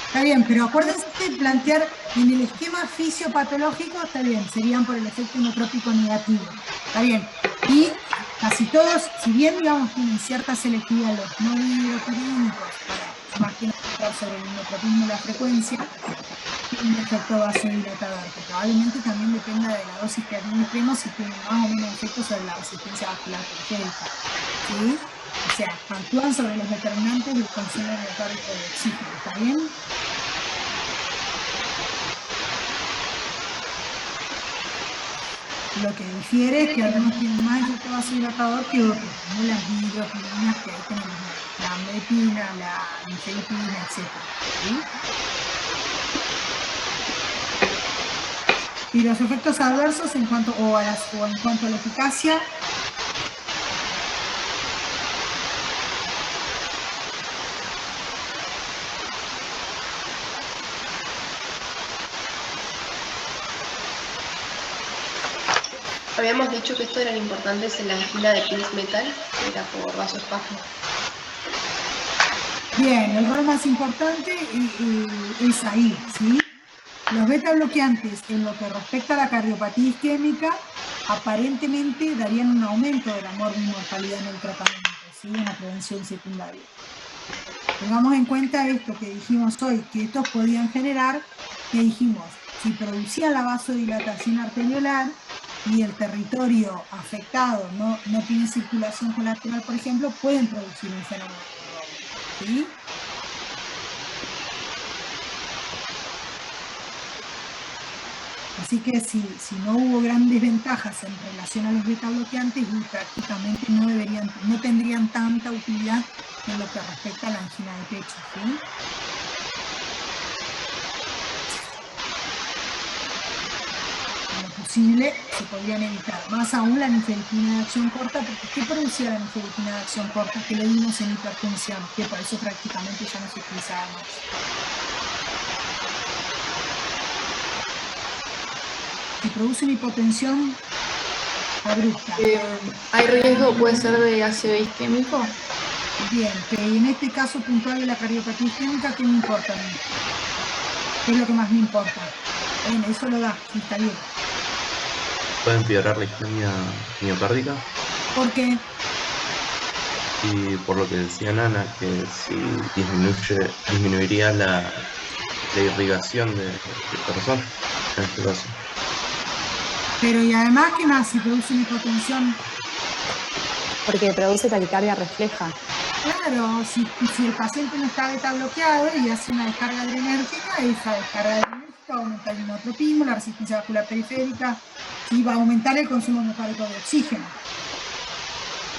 Está bien, pero acuérdense de plantear en el esquema fisiopatológico, está bien, serían por el efecto inotrópico negativo. Está bien. Y casi todos, si bien digamos tienen cierta selectividad los no hidropirínicos, más que nada sobre el inotropismo y la frecuencia, tienen un efecto vasodilatador, que probablemente también dependa de la dosis que administremos si tienen más o menos efecto sobre la resistencia vascular periférica. ¿Sí? O sea, actúan sobre los determinantes del consumo metabólico de oxígeno. ¿Está bien? Lo que difiere es que algunos tienen más efecto vasodilatador que otros, como las hidropirinas, que ahí tenemos la amlodipina, la nifedipina, etc. ¿Sí? Y los efectos adversos en cuanto, en cuanto a la eficacia, Habíamos dicho que estos eran importantes en la angina de Prince-Metal, que era por vasoespasmo. bien, el rol más importante es ahí, ¿sí? Los beta bloqueantes en lo que respecta a la cardiopatía isquémica aparentemente darían un aumento de la mortalidad en el tratamiento, ¿sí? En la prevención secundaria. Tengamos en cuenta esto que dijimos hoy, que estos podían generar, que dijimos, si producían la vasodilatación arteriolar y el territorio afectado no tiene circulación colateral, por ejemplo, pueden producir un fenómeno de ¿sí? Así que si no hubo grandes ventajas en relación a los beta bloqueantes, prácticamente no tendrían tanta utilidad en lo que respecta a la angina de pecho, ¿sí? Posible, se podrían evitar. Más aún la nifedipina de acción corta, porque ¿qué producía la nifedipina de acción corta? Que le dimos en hipertensión, que por eso prácticamente ya no se utilizaba más. Si produce una hipotensión abrupta. ¿Hay riesgo, puede ser, de ácido isquémico? Bien, que en este caso puntual de la cardiopatía isquémica, ¿qué me importa a mí? ¿Qué es lo que más me importa? Bueno, eso lo da, sí, está bien. ¿Puede empeorar la isquemia miocárdica? ¿Por qué? Y por lo que decía Nana, que si disminuiría la irrigación del corazón, en este caso. Pero y además, ¿qué más? Si produce una hipotensión. Porque produce taquicardia refleja. Claro, si el paciente no está beta bloqueado y hace una descarga adrenérgica, esa descarga adrenérgica va a aumentar el inotropismo, la resistencia vascular periférica, y va a aumentar el consumo metabólico de oxígeno.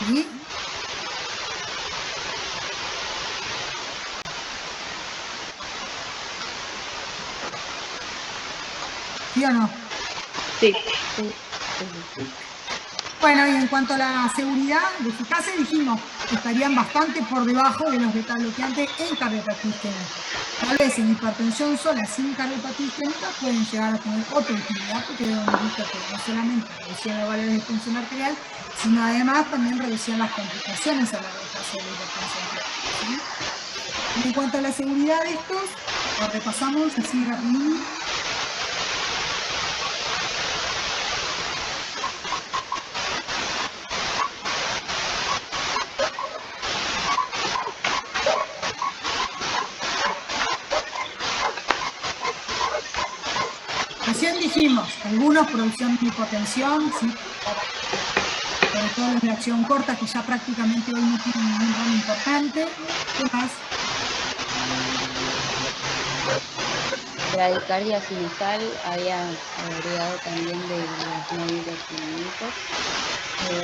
¿Sí? ¿Sí o no? Sí. Bueno, y en cuanto a la seguridad de eficacia, dijimos que estarían bastante por debajo de los beta bloqueantes en cardiopatía isquémica. Tal vez en hipertensión sola sin cardiopatía isquémica pueden llegar a tener otra utilidad, porque hemos visto que no solamente reducían los valores de tensión arterial, sino además también reducían las complicaciones a largo plazo de la hipertensión arterial, ¿sí? En cuanto a la seguridad de estos, lo repasamos así rapidito. Recién dijimos, algunos producción de hipotensión, ¿sí? Sobre todo los de acción corta, que ya prácticamente hoy no tienen ningún rol importante. ¿Qué más? Bradicardia sinusal había agregado también de los nódulos clínicos.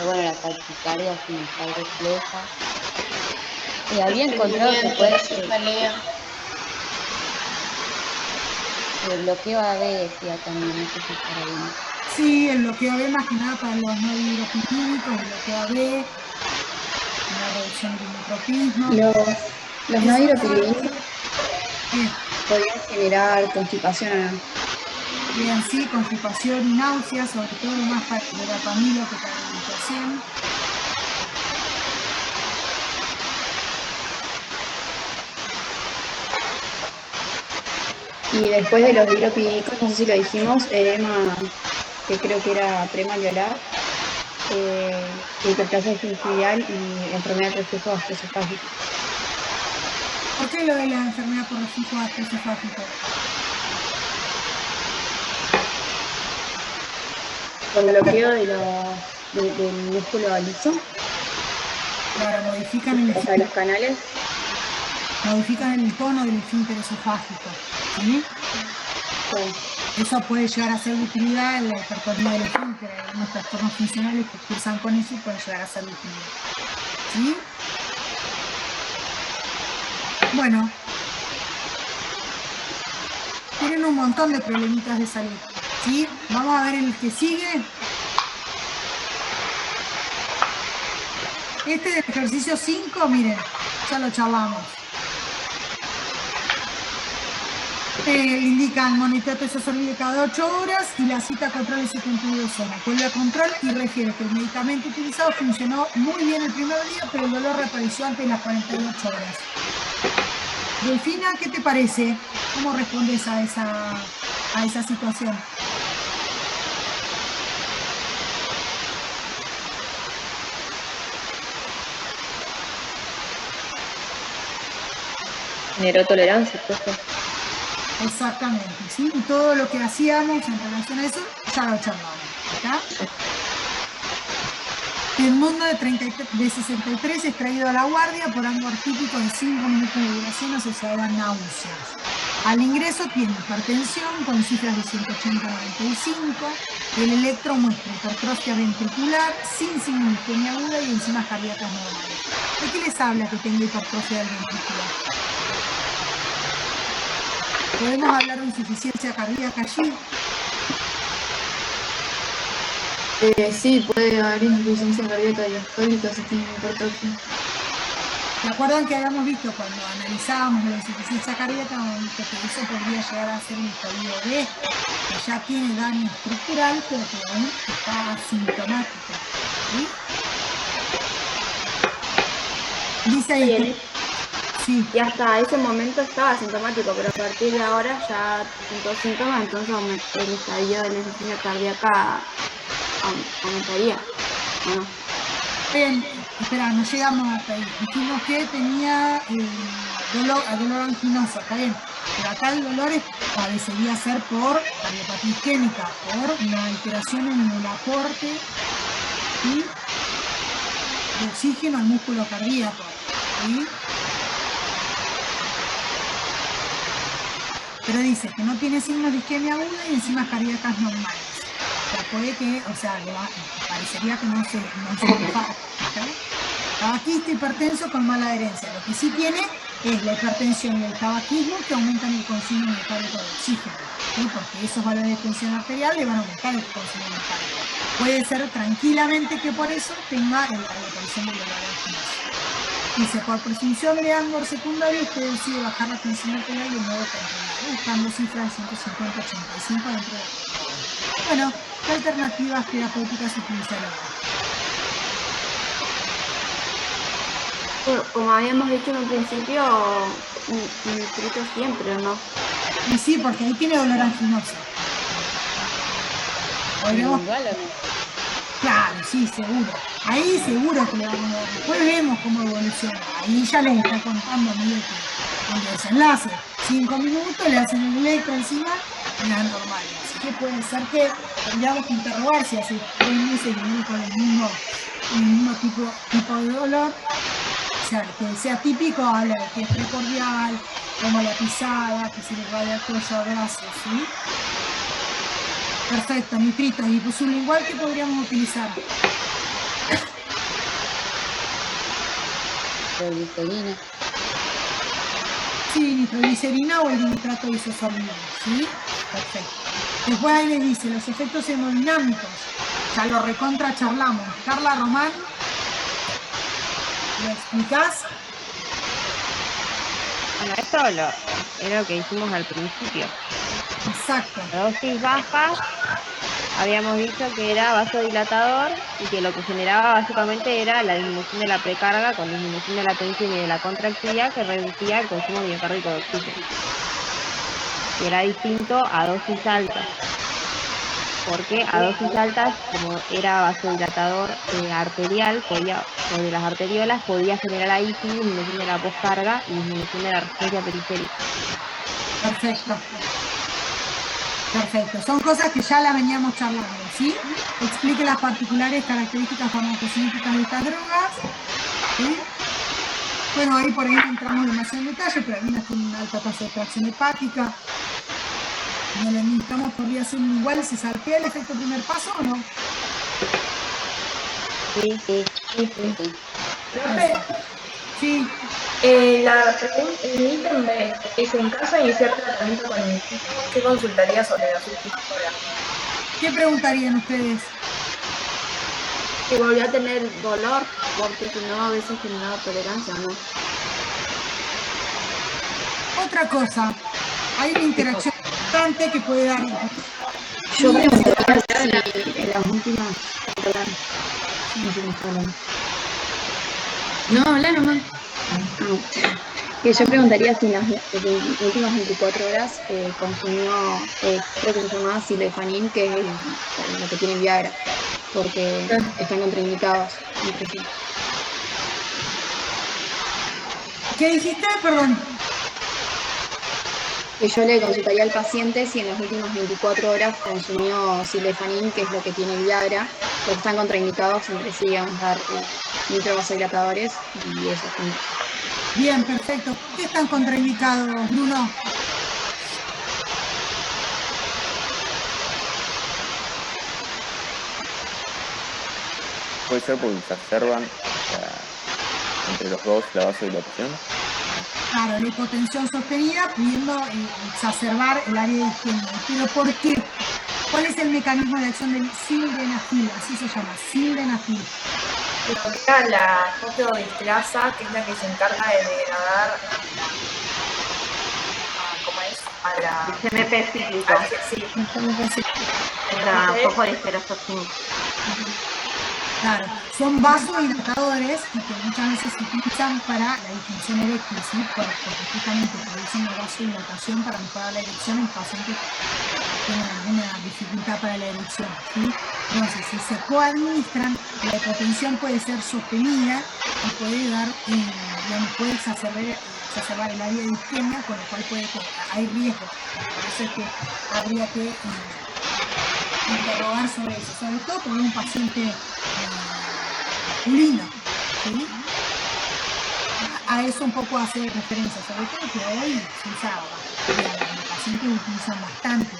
Bueno, la taquicardia sinusal refleja. Y había encontrado que puede ser el bloqueo AB, decía también, no sé si para bien. Sí, el bloqueo AB más que nada para los no hidropirínicos, el bloqueo AB, la reducción del inotropismo. Los no hidropirínicos podrían generar constipación o no. Bien, sí, constipación y náuseas, sobre todo más para verapamilo que para la medicación. Y después de los diropidicos, no sé si lo dijimos, edema, que creo que era premaliolar, hiperplasia gingival y enfermedad de reflujo gastroesofágico. ¿Por qué lo de la enfermedad por reflujo gastroesofágico? Con bloqueo del músculo liso. Claro, modifican el O sea, los canales. Modifican el tono del esfínter esofágico, ¿sí? Eso puede llegar a ser de utilidad en la hipertonía del esfínter, hay algunos trastornos funcionales que cursan con eso y pueden llegar a ser de utilidad, ¿sí? Bueno, tienen un montón de problemitas de salud, ¿sí? Vamos a ver el que sigue. Este del ejercicio 5, miren, ya lo charlamos. Indican monitoreo isosorbide cada 8 horas y la cita a control de 72 horas. Vuelve a control y refiere que el medicamento utilizado funcionó muy bien el primer día, pero el dolor reapareció antes de las 48 horas. Delfina, ¿qué te parece? ¿Cómo respondes a esa situación? Generó tolerancia, profe. Exactamente, ¿sí? Y todo lo que hacíamos en relación a eso, ya lo charlamos, ¿está? El mundo de 63 es traído a la guardia por algo típico de 5 minutos de duración asociado a náuseas. Al ingreso tiene hipertensión con cifras de 180-95, el electro muestra hipertrofia ventricular sin signo de isquemia aguda y enzimas cardíacas normales. ¿De qué les habla que tenga hipertrofia del ventricular? ¿Podemos hablar de insuficiencia cardíaca allí? Sí, puede haber insuficiencia cardíaca diastólica si tiene hipertrofia. ¿Se acuerdan que habíamos visto cuando analizábamos la insuficiencia cardíaca, que eso podría llegar a ser un estadio B, que ya tiene daño estructural, pero que aún está asintomático? ¿Sí? Dice ahí que... Sí. Y hasta ese momento estaba asintomático, pero a partir de ahora ya presentó síntomas, entonces el estadio de la insuficiencia cardíaca aumentaría, ¿o no? Bien, espera, no llegamos hasta ahí. Dijimos que tenía dolor anginoso, está bien. Pero acá el dolor parecería ser por cardiopatía isquémica, por una alteración en el aporte de oxígeno al músculo cardíaco. ¿Sí? Pero dice que no tiene signos de isquemia aguda y enzimas cardíacas normales. O sea, puede que, parecería que no se infarta. Tabaquista hipertenso con mala adherencia. Lo que sí tiene es la hipertensión y el tabaquismo que aumentan el consumo metabólico de oxígeno, ¿sí? Porque esos valores de tensión arterial le van a aumentar el consumo metabólico. Puede ser tranquilamente que por eso tenga la aparición del dolor anginoso. Dice, por presunción de ángulo secundario, usted decide bajar la tensión arterial de modo controlado, buscando cifras de 150-85 dentro de la... Bueno, ¿qué alternativas terapéuticas utilizaron? Bueno, como habíamos dicho en un principio, nitrito siempre, ¿no? Y sí, porque ahí tiene dolor anginoso. ¿Podríamos? Claro, sí, seguro. Ahí seguro que le vamos a dar. Después vemos cómo evoluciona. Ahí ya les está contando medio que el desenlace. 5 minutos, le hacen el electro encima y la normal. Así que puede ser que tendríamos que interrogar si hace 3 meses viene con el mismo tipo de dolor. O sea, que sea típico, habla de que es precordial, como la pisada, que se le radia el cuello a brazos, ¿sí? Perfecto, nitritos y sublingual, ¿qué podríamos utilizar? Nitroglicerina. Sí, nitroglicerina o el nitrato isosorbide, ¿sí? Perfecto. Después ahí les dice los efectos hemodinámicos, ya lo recontra charlamos. Carla Román, ¿lo explicás? Bueno, esto era lo que dijimos al principio. Exacto. La dosis baja, habíamos dicho que era vasodilatador y que lo que generaba básicamente era la disminución de la precarga con disminución de la tensión y de la contractilidad que reducía el consumo miocárdico de oxígeno. Era distinto a dosis altas, porque a dosis altas, como era vasodilatador arterial, o de las arteriolas, podía generar ahí sí disminución de la poscarga y disminución de la resistencia periférica. Perfecto. Perfecto. Son cosas que ya la veníamos charlando, ¿sí? Explique las particulares características farmacocinéticas de estas drogas, ¿sí? Bueno, ahí por ahí no entramos demasiado en detalle, pero algunas tienen una alta tasa de tracción hepática. No le administramos por vía según igual, ¿se saltea el efecto primer paso o no? Sí. Profe, sí. La pregunta, el ítem B es: en caso de iniciar tratamiento con insumos, ¿qué consultaría sobre las últimas horas? ¿Qué preguntarían ustedes? Si volvió a tener dolor, porque si no a veces generaba tolerancia, ¿no? Otra cosa, hay una interacción importante que puede dar. Yo preguntaría si en las últimas. No, habla nomás. Que yo preguntaría si en las últimas 24 horas consumió, creo que se llamaba Silefanin, que es lo que tiene Viagra, porque están contraindicados. ¿Qué dijiste? Perdón. Que yo le consultaría al paciente si en las últimas 24 horas consumió Silefanin, que es lo que tiene Viagra, porque están contraindicados entre sí, digamos, dar nitrovasodilatadores y eso juntos. Bien, perfecto. ¿Por qué están contraindicados, Bruno? Puede ser porque exacerban entre los dos la vasodilatación. Claro, la hipotensión sostenida pudiendo exacerbar el área de isquemia. ¿Pero por qué? ¿Cuál es el mecanismo de acción del sildenafil? Así se llama, sildenafil. Bloquea la fosfodiesterasa, que es la que se encarga de degradar a la CMP cíclico. Sí. La fosfodiesterasa 5. Claro, son vasodilatadores y que muchas veces se utilizan para la disfunción eréctil, ¿sí? Porque justamente producen una vasodilatación para mejorar la erección en pacientes que tienen alguna dificultad para la erección, ¿sí? Entonces, si se coadministran, la hipotensión puede ser sostenida y puede dar, puede exacerbar el área de isquemia, con lo cual hay riesgo. Por eso es que habría que interrogar sobre eso, sobre todo porque es un paciente masculino, ¿sí? A eso un poco hace referencia, sobre todo que hoy se usa, los pacientes utilizan bastante,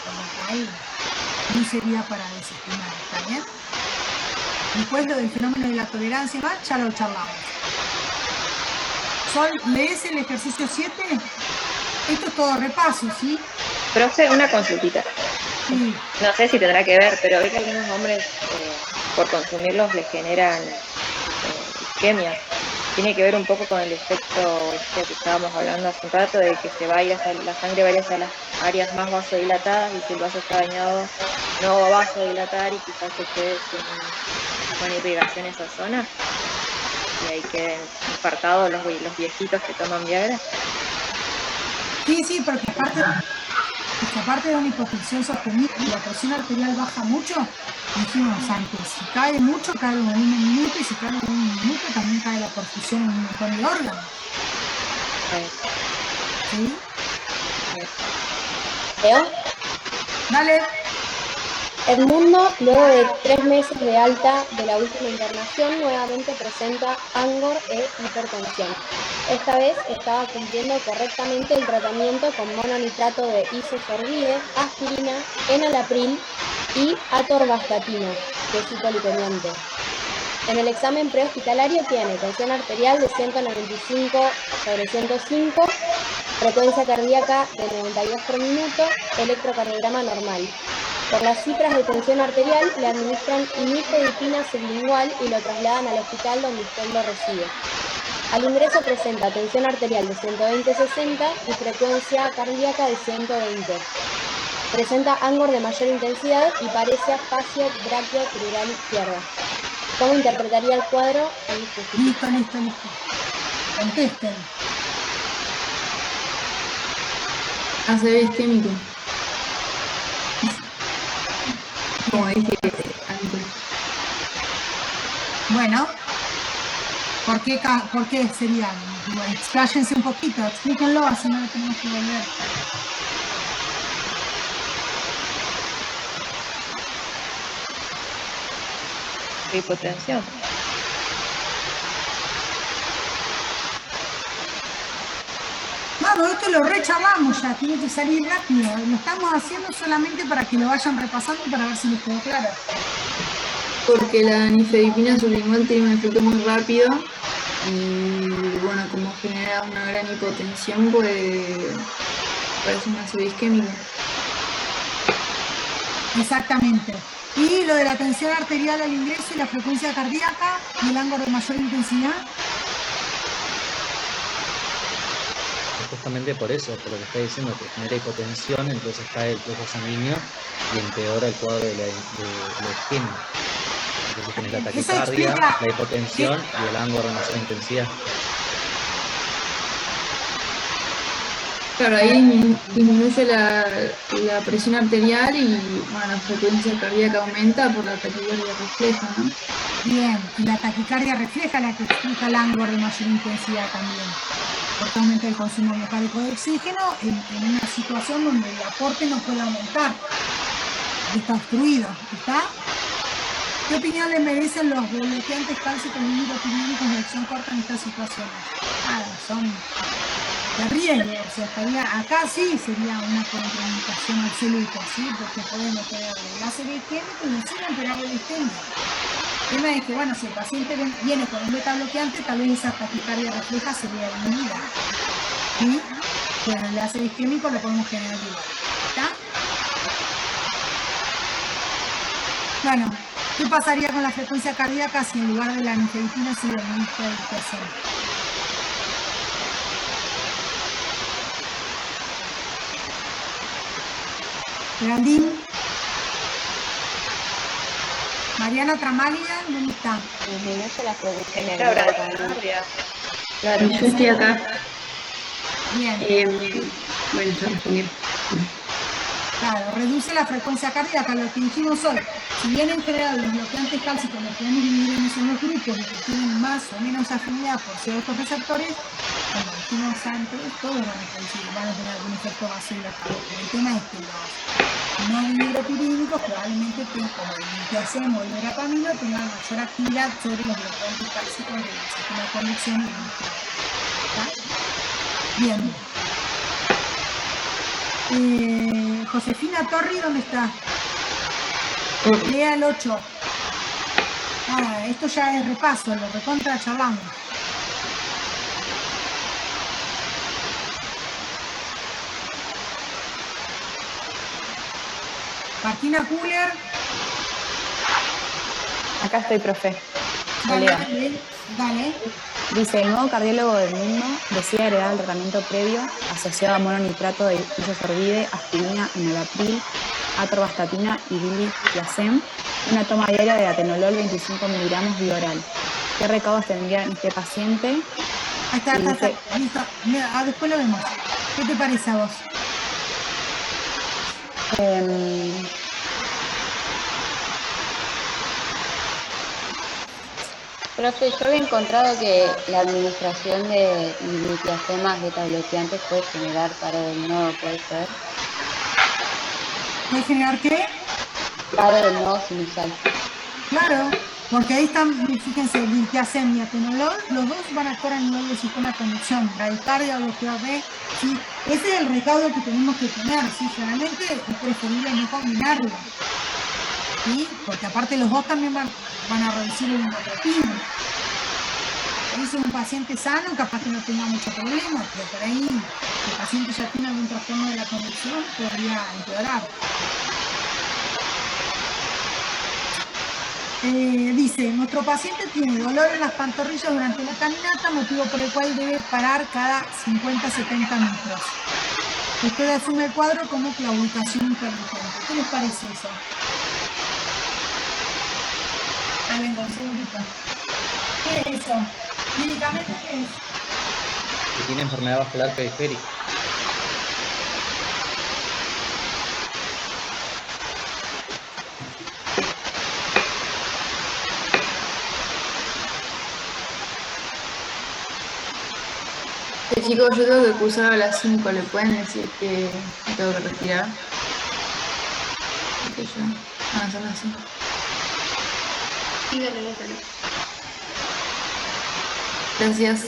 con lo cual no sería para desestimar, ¿está bien? Después lo del fenómeno de la tolerancia más, ya lo charlamos. Sol, ¿lees el ejercicio 7? Esto es todo repaso, ¿sí? Profe, una consultita. Sí. No sé si tendrá que ver, pero ve que algunos hombres por consumirlos les generan isquemia. Tiene que ver un poco con el efecto que estábamos hablando hace un rato, de que la sangre vaya hacia las áreas más vasodilatadas, y si el vaso está dañado no va a vasodilatar y quizás se quede con irrigación esa zona y ahí queden infartados los viejitos que toman Viagra. Sí, porque aparte de una hipotensión sostenida y la presión arterial baja mucho, dijimos antes, si cae mucho, cae en un minuto, y si cae en un minuto, también cae la perfusión en un montón de órganos. ¿Sí? ¿Leo? Dale. Edmundo, luego de 3 meses de alta de la última internación, nuevamente presenta angor e hipertensión. Esta vez estaba cumpliendo correctamente el tratamiento con mononitrato de isosorbide, aspirina, enalapril y atorvastatina, que es hipolipemiante. En el examen prehospitalario tiene tensión arterial de 195/105, frecuencia cardíaca de 92 por minuto, electrocardiograma normal. Por las cifras de tensión arterial le administran nifedipina sublingual y lo trasladan al hospital donde usted lo recibe. Al ingreso presenta tensión arterial de 120/60 y frecuencia cardíaca de 120. Presenta angor de mayor intensidad y parece afasia brachiocrural izquierda. ¿Cómo interpretaría el cuadro? Listo. Contesten. ACV isquémico. Como dije antes. Bueno, ¿por qué sería? Bueno, expláyense un poquito, explíquenlo, así no lo tenemos que volver. Hipotensión. Vamos, esto lo rechamamos ya, tiene que salir rápido. Lo estamos haciendo solamente para que lo vayan repasando para ver si les quedó claro. Porque la nifedipina sublingual tiene un efecto muy rápido y bueno, como genera una gran hipotensión, pues parece una ACV isquémica. Exactamente. Y lo de la tensión arterial al ingreso y la frecuencia cardíaca y el ángulo de mayor intensidad. Justamente por eso, por lo que está diciendo, que genera hipotensión, entonces cae el flujo sanguíneo y empeora el cuadro de la isquemia. Entonces tenés la taquicardia, la hipotensión y el ángulo de mayor intensidad. Claro, ahí disminuye la presión arterial y bueno, la frecuencia cardíaca aumenta por la taquicardia refleja, ¿no? Bien, y la taquicardia refleja la que explica el ángulo de mayor intensidad también. Porque aumenta el consumo mecánico de oxígeno en una situación donde el aporte no puede aumentar. Está obstruido, ¿está? ¿Qué opinión le merecen los bloqueantes cálcicos y nitropirínicos de acción corta en estas situaciones? Nada, son de riesgo, o sea, acá sí sería una contraindicación absoluta, ¿sí? Porque podemos tener el ACV isquémico y encima empeorar el isquemia. El tema es que, bueno, si el paciente viene con un beta bloqueante, tal vez esa taquicardia refleja sería disminuida. ¿Sí? Pero el ACV isquémico lo podemos generar igual. ¿Está? Bueno, ¿qué pasaría con la frecuencia cardíaca si en lugar de la nifedipina se le administra el dictiazem? Geraldine. Mariana Tramaglia, ¿dónde está? Disminuye la frecuencia cardíaca. Claro, yo estoy acá. Bien. Bueno, ya respondí. Claro, reduce la frecuencia cardíaca, lo que dijimos hoy. Si bien en general los bloqueantes cálcicos los podemos dividir en esos dos grupos que tienen más o menos afinidad por ciertos receptores, como dijimos antes, todos van a tener algún efecto vasodilatorio. El tema es que los no dihidropirínicos probablemente tengan, como el dictiazem o el verapamilo, tengan mayor actividad sobre los bloqueantes cálcicos del sistema de conducción. ¿Está? Bien. Josefina Torri, ¿dónde está? Lea el 8. Esto ya es repaso, lo recontra charlamos. Martina Kuller. Acá estoy, profe. Dale. Dice, el nuevo cardiólogo del mundo decide agregar el tratamiento previo asociado a mononitrato de isosorbide, aspirina, enalapril, atorvastatina y diltiazem, una toma diaria de atenolol 25 miligramos vía oral. ¿Qué recaudos tendría en este paciente? Ahí está. Listo. Mira, después lo vemos. ¿Qué te parece a vos? Profe, yo había encontrado que la administración de glutiacemas beta-bloqueantes puede generar paro del nodo, ¿puede ser? ¿Puede generar qué? Paro del nodo sinusal. Claro, porque ahí están, fíjense, el dictiazem y atenolol, los dos van a actuar a nivel del sistema de conducción, bradicardia, bloqueo B, ¿sí? Ese es el recaudo que tenemos que tener, ¿sí? Generalmente es preferible no combinarlo, ¿sí? Porque aparte los dos también van a reducir el hemotropino. Ahí es un paciente sano, capaz que no tenga mucho problema, pero por ahí el paciente ya tiene algún trastorno de la conducción, podría empeorar. Dice, nuestro paciente tiene dolor en las pantorrillas durante la caminata, motivo por el cual debe parar cada 50-70 metros. Usted asume el cuadro como claudicación intermitente. ¿Qué les parece eso? Ahí vengo, un segundito. ¿Qué es eso? ¿Clínicamente qué es? Que tiene enfermedad vascular periférica. Chicos, yo tengo que cursar a las 5, ¿le pueden decir que me tengo que retirar? Porque yo... son las 5. Sí, dale, no hay problema. Gracias.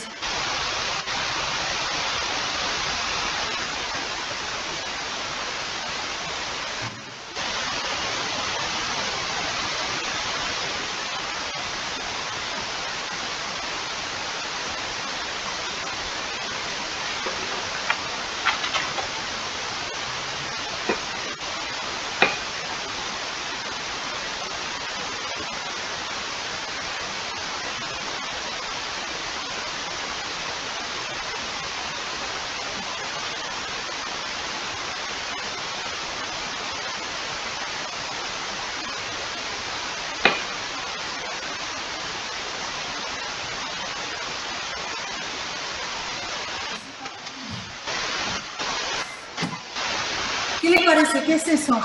¿Qué les parece? ¿Qué es eso?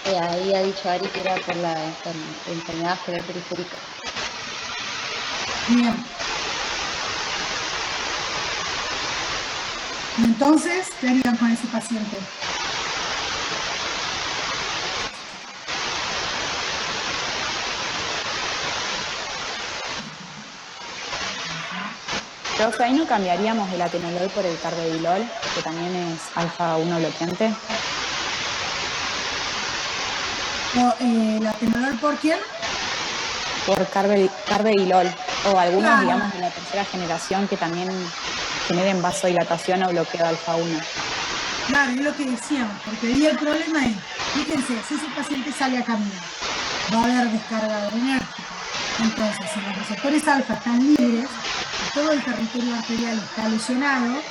Ahí ha dicho Ari que era por la enfermedad ocular periférica. Bien. Y entonces, ¿qué harían con ese paciente? Profe, ahí no cambiaríamos el atenolol por el carvedilol, que también es alfa-1 bloqueante. ¿El atenolol por quién? Por carvedilol, o algunos, Claro. digamos, de la tercera generación que también generen vasodilatación o bloqueo alfa-1. Claro, es lo que decíamos, porque ahí el problema es, fíjense, si ese paciente sale a caminar, va a haber descarga adrenérgica. Entonces, si los receptores alfa están libres, y todo el territorio arterial está lesionado,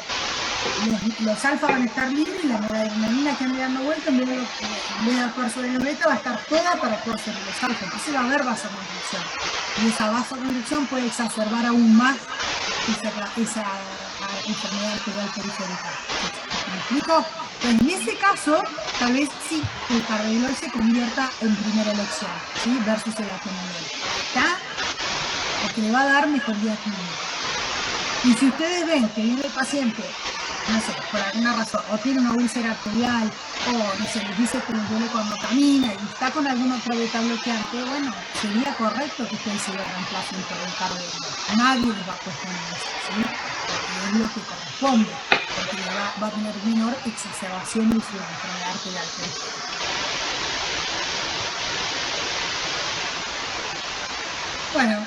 los alfa van a estar libres y la noradrenalina que ande dando vuelta, en vez de actuar sobre los beta, va a estar toda para actuar sobre los alfa. Entonces va a haber vasoconstricción. Y esa vasoconstricción puede exacerbar aún más esa enfermedad arterial periférica. ¿Me explico? Pues en ese caso, tal vez sí, el carvedilol se convierta en primera elección, ¿sí? Versus el atenolol. ¿Está? Porque le va a dar mejoría clínica. Y si ustedes ven que viene el paciente, no sé, por alguna razón, o tiene una úlcera arterial, o no sé, les dice que les duele cuando camina y está con algún otro beta bloqueante, bueno, sería correcto que ustedes se lo reemplacen por el carvedilol. Nadie les va a cuestionar eso, ¿sí? Porque es lo que corresponde, porque va a tener menor exacerbación de su enfermedad arterial periférica. Bueno,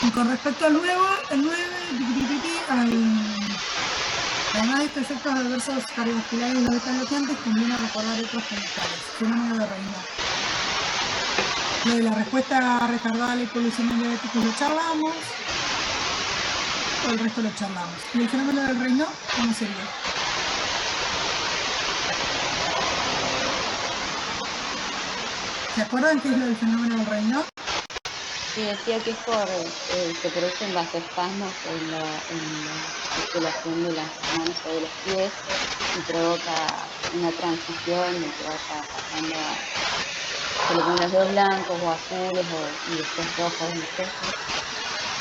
y con respecto al nuevo, el 9, además de estos efectos adversos cardiovasculares y los beta bloqueantes, conviene recordar otros comentarios. Fenómeno de Raynaud. Lo de la respuesta retardada a la hipoglucemia diabética lo charlamos, o el resto lo charlamos. ¿Y el fenómeno del Raynaud cómo sería? ¿Se acuerdan qué es lo del fenómeno del Raynaud? Sí, decía que es por se producen vasoespasmos en la circulación de las manos o de los pies y provoca una transición de que vaya pasando se le ponen los dedos blancos o azules y después rojos, no sé.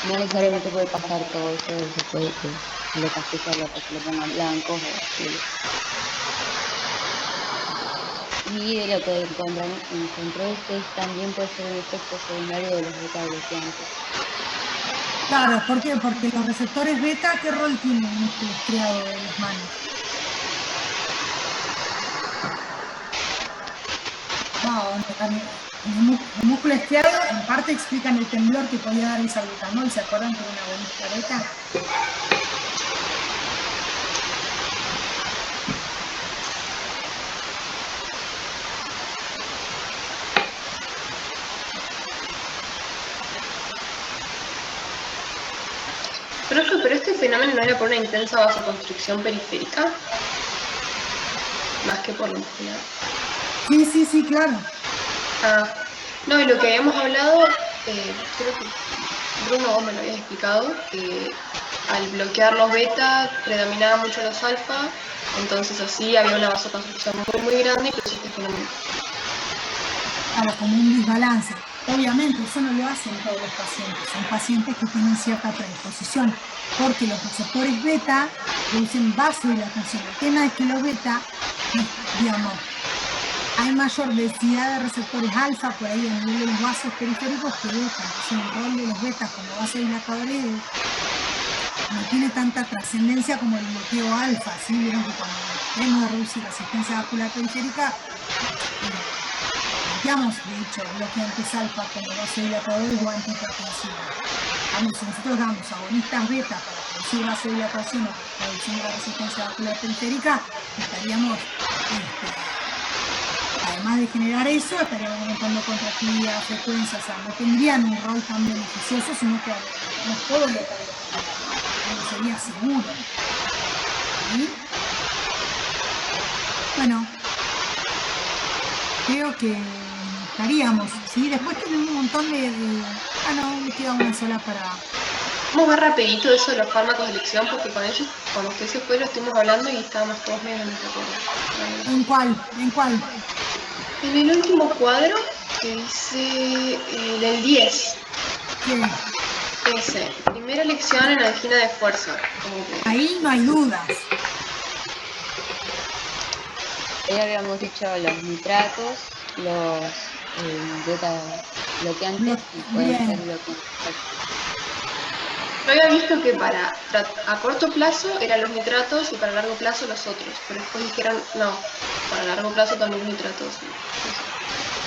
No necesariamente puede pasar todo eso, se puede que le pase solo que se le pongan blancos o azules. Y de lo que encontró usted también puede ser un efecto secundario de los beta bloqueantes. Claro, ¿por qué? Porque los receptores beta, ¿qué rol tienen en este estriado de las manos? El músculo estriado en parte explican el temblor que podía dar el salbutamol, ¿se acuerdan que era una bonita beta? Profe, pero este fenómeno no era por una intensa vasoconstricción periférica, más que por la muscular. Sí, claro. No, y lo que habíamos hablado, creo que Bruno vos me lo habías explicado, que al bloquear los beta predominaban mucho los alfa, entonces así había una vasoconstricción muy grande y produce este fenómeno. Claro, como un desbalance. Obviamente, eso no lo hacen todos los pacientes, son pacientes que tienen cierta predisposición, porque los receptores beta producen vasodilatación. El tema es que los beta, digamos, hay mayor densidad de receptores alfa por ahí a nivel de los vasos periféricos que beta. Entonces, el rol de los betas como vasodilatadores no tiene tanta trascendencia como el bloqueo alfa, ¿sí? Vieron que cuando queremos reducir la asistencia vascular periférica, bloqueamos, de hecho, bloqueantes alfa como vasodilatadores o antihipertensivos. Si nosotros damos agonistas beta para producir vasodilatación o reducción de la resistencia vascular periférica, estaríamos, además de generar eso, estaríamos aumentando contractilidad, frecuencia, o sea, no tendrían un rol tan beneficioso, sino que no todo lo que sería seguro. ¿Sí? Bueno, creo que estaríamos, ¿sí? Después tenemos un montón de... no, me queda una sola para... Vamos a ver rapidito eso de los fármacos de elección, porque con ellos, cuando usted se fue, lo estuvimos hablando y estábamos todos medio en desacuerdo. ¿En cuál? ¿En cuál? En el último cuadro, que dice del 10. ¿Qué? Ese, primera elección en angina de fuerza. Ahí no hay dudas. Ahí habíamos dicho los nitratos, los beta bloqueantes y pueden ser bloqueantes. Yo había visto que a corto plazo eran los nitratos y para largo plazo los otros, pero después dijeron, no, para largo plazo también nitratos.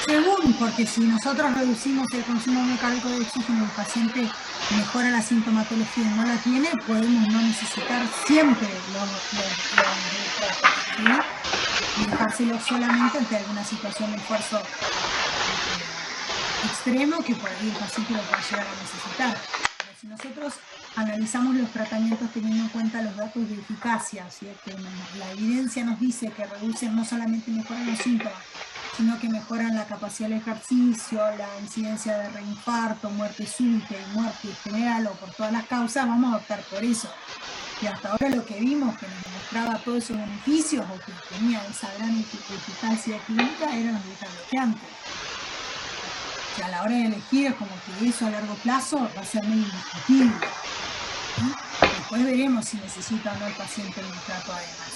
Según, porque si nosotros reducimos el consumo mecánico de oxígeno y el paciente mejora la sintomatología y no la tiene, podemos no necesitar siempre los nitratos, ¿sí? Y dejárselos solamente ante alguna situación de esfuerzo extremo que por ahí el paciente lo puede llegar a necesitar. Pero si nosotros analizamos los tratamientos teniendo en cuenta los datos de eficacia, ¿sí? Que la evidencia nos dice que reducen, no solamente mejoran los síntomas, sino que mejoran la capacidad del ejercicio, la incidencia de reinfarto, muerte súbita y muerte general o por todas las causas, vamos a optar por eso. Y hasta ahora lo que vimos que nos demostraba todos esos beneficios o que tenía esa gran eficacia clínica eran los beta bloqueantes. O sea, a la hora de elegir es como que eso a largo plazo va a ser muy indiscutible, ¿sí? Después veremos si necesita o no el paciente el nitrato además.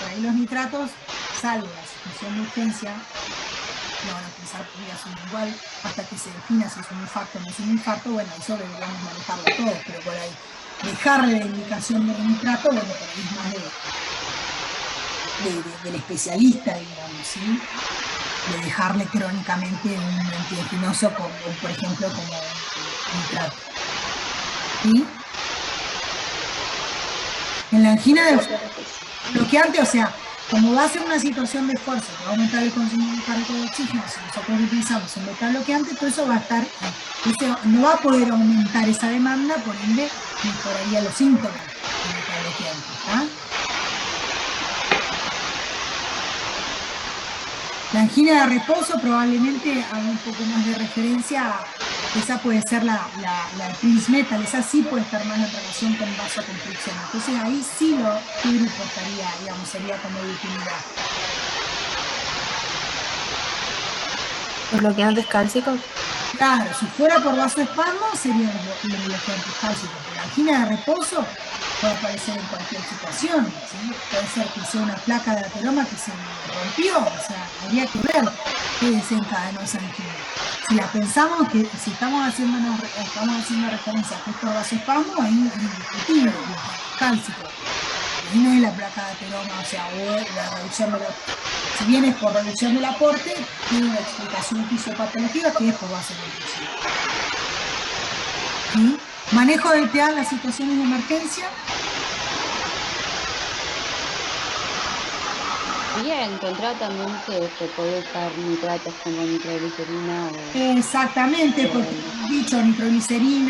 Por ahí los nitratos, salvo la situación de urgencia, no van a pensar que ya son igual hasta que se defina si es un infarto o no es un infarto. Bueno, eso deberíamos manejarlo todos, pero por ahí dejarle la indicación del nitrato, bueno, por ahí es más del especialista, digamos, ¿sí? De dejarle crónicamente un antianginoso, como, por ejemplo, como nitrato. ¿Sí? En la angina de bloqueante, o sea, como va a ser una situación de esfuerzo, que va a aumentar el consumo mecánico de oxígeno, si nosotros utilizamos un beta bloqueante, todo eso va a estar, no va a poder aumentar esa demanda, por ende mejoraría los síntomas del beta bloqueante. ¿Ah? La angina de reposo probablemente haga un poco más de referencia, esa puede ser la Prince Metal, esa sí puede estar más en relación con vasoconstricción. Entonces ahí sí lo importaría, digamos, sería como de utilidad. ¿Los bloqueantes cálcicos? Claro, si fuera por vasoespasmo serían los bloqueantes cálcicos, pero la angina de reposo puede aparecer en cualquier situación, ¿sí? Puede ser que sea una placa de ateroma que se rompió, o sea, habría que ver qué desencadenó esa angina. Si la pensamos, que si estamos haciendo referencia a que es por vasoespasmo, ahí es indiscutible, los cálcicos. Ahí no es la placa de ateroma, o sea, o la reducción de si bien es por reducción del aporte, tiene una explicación fisiopatológica que es por vasoconstricción. ¿Sí? Manejo del TEA en las situaciones de emergencia. Y he encontrado también que se puede usar nitratos como nitroglicerina o... Exactamente, porque dicho nitroglicerina,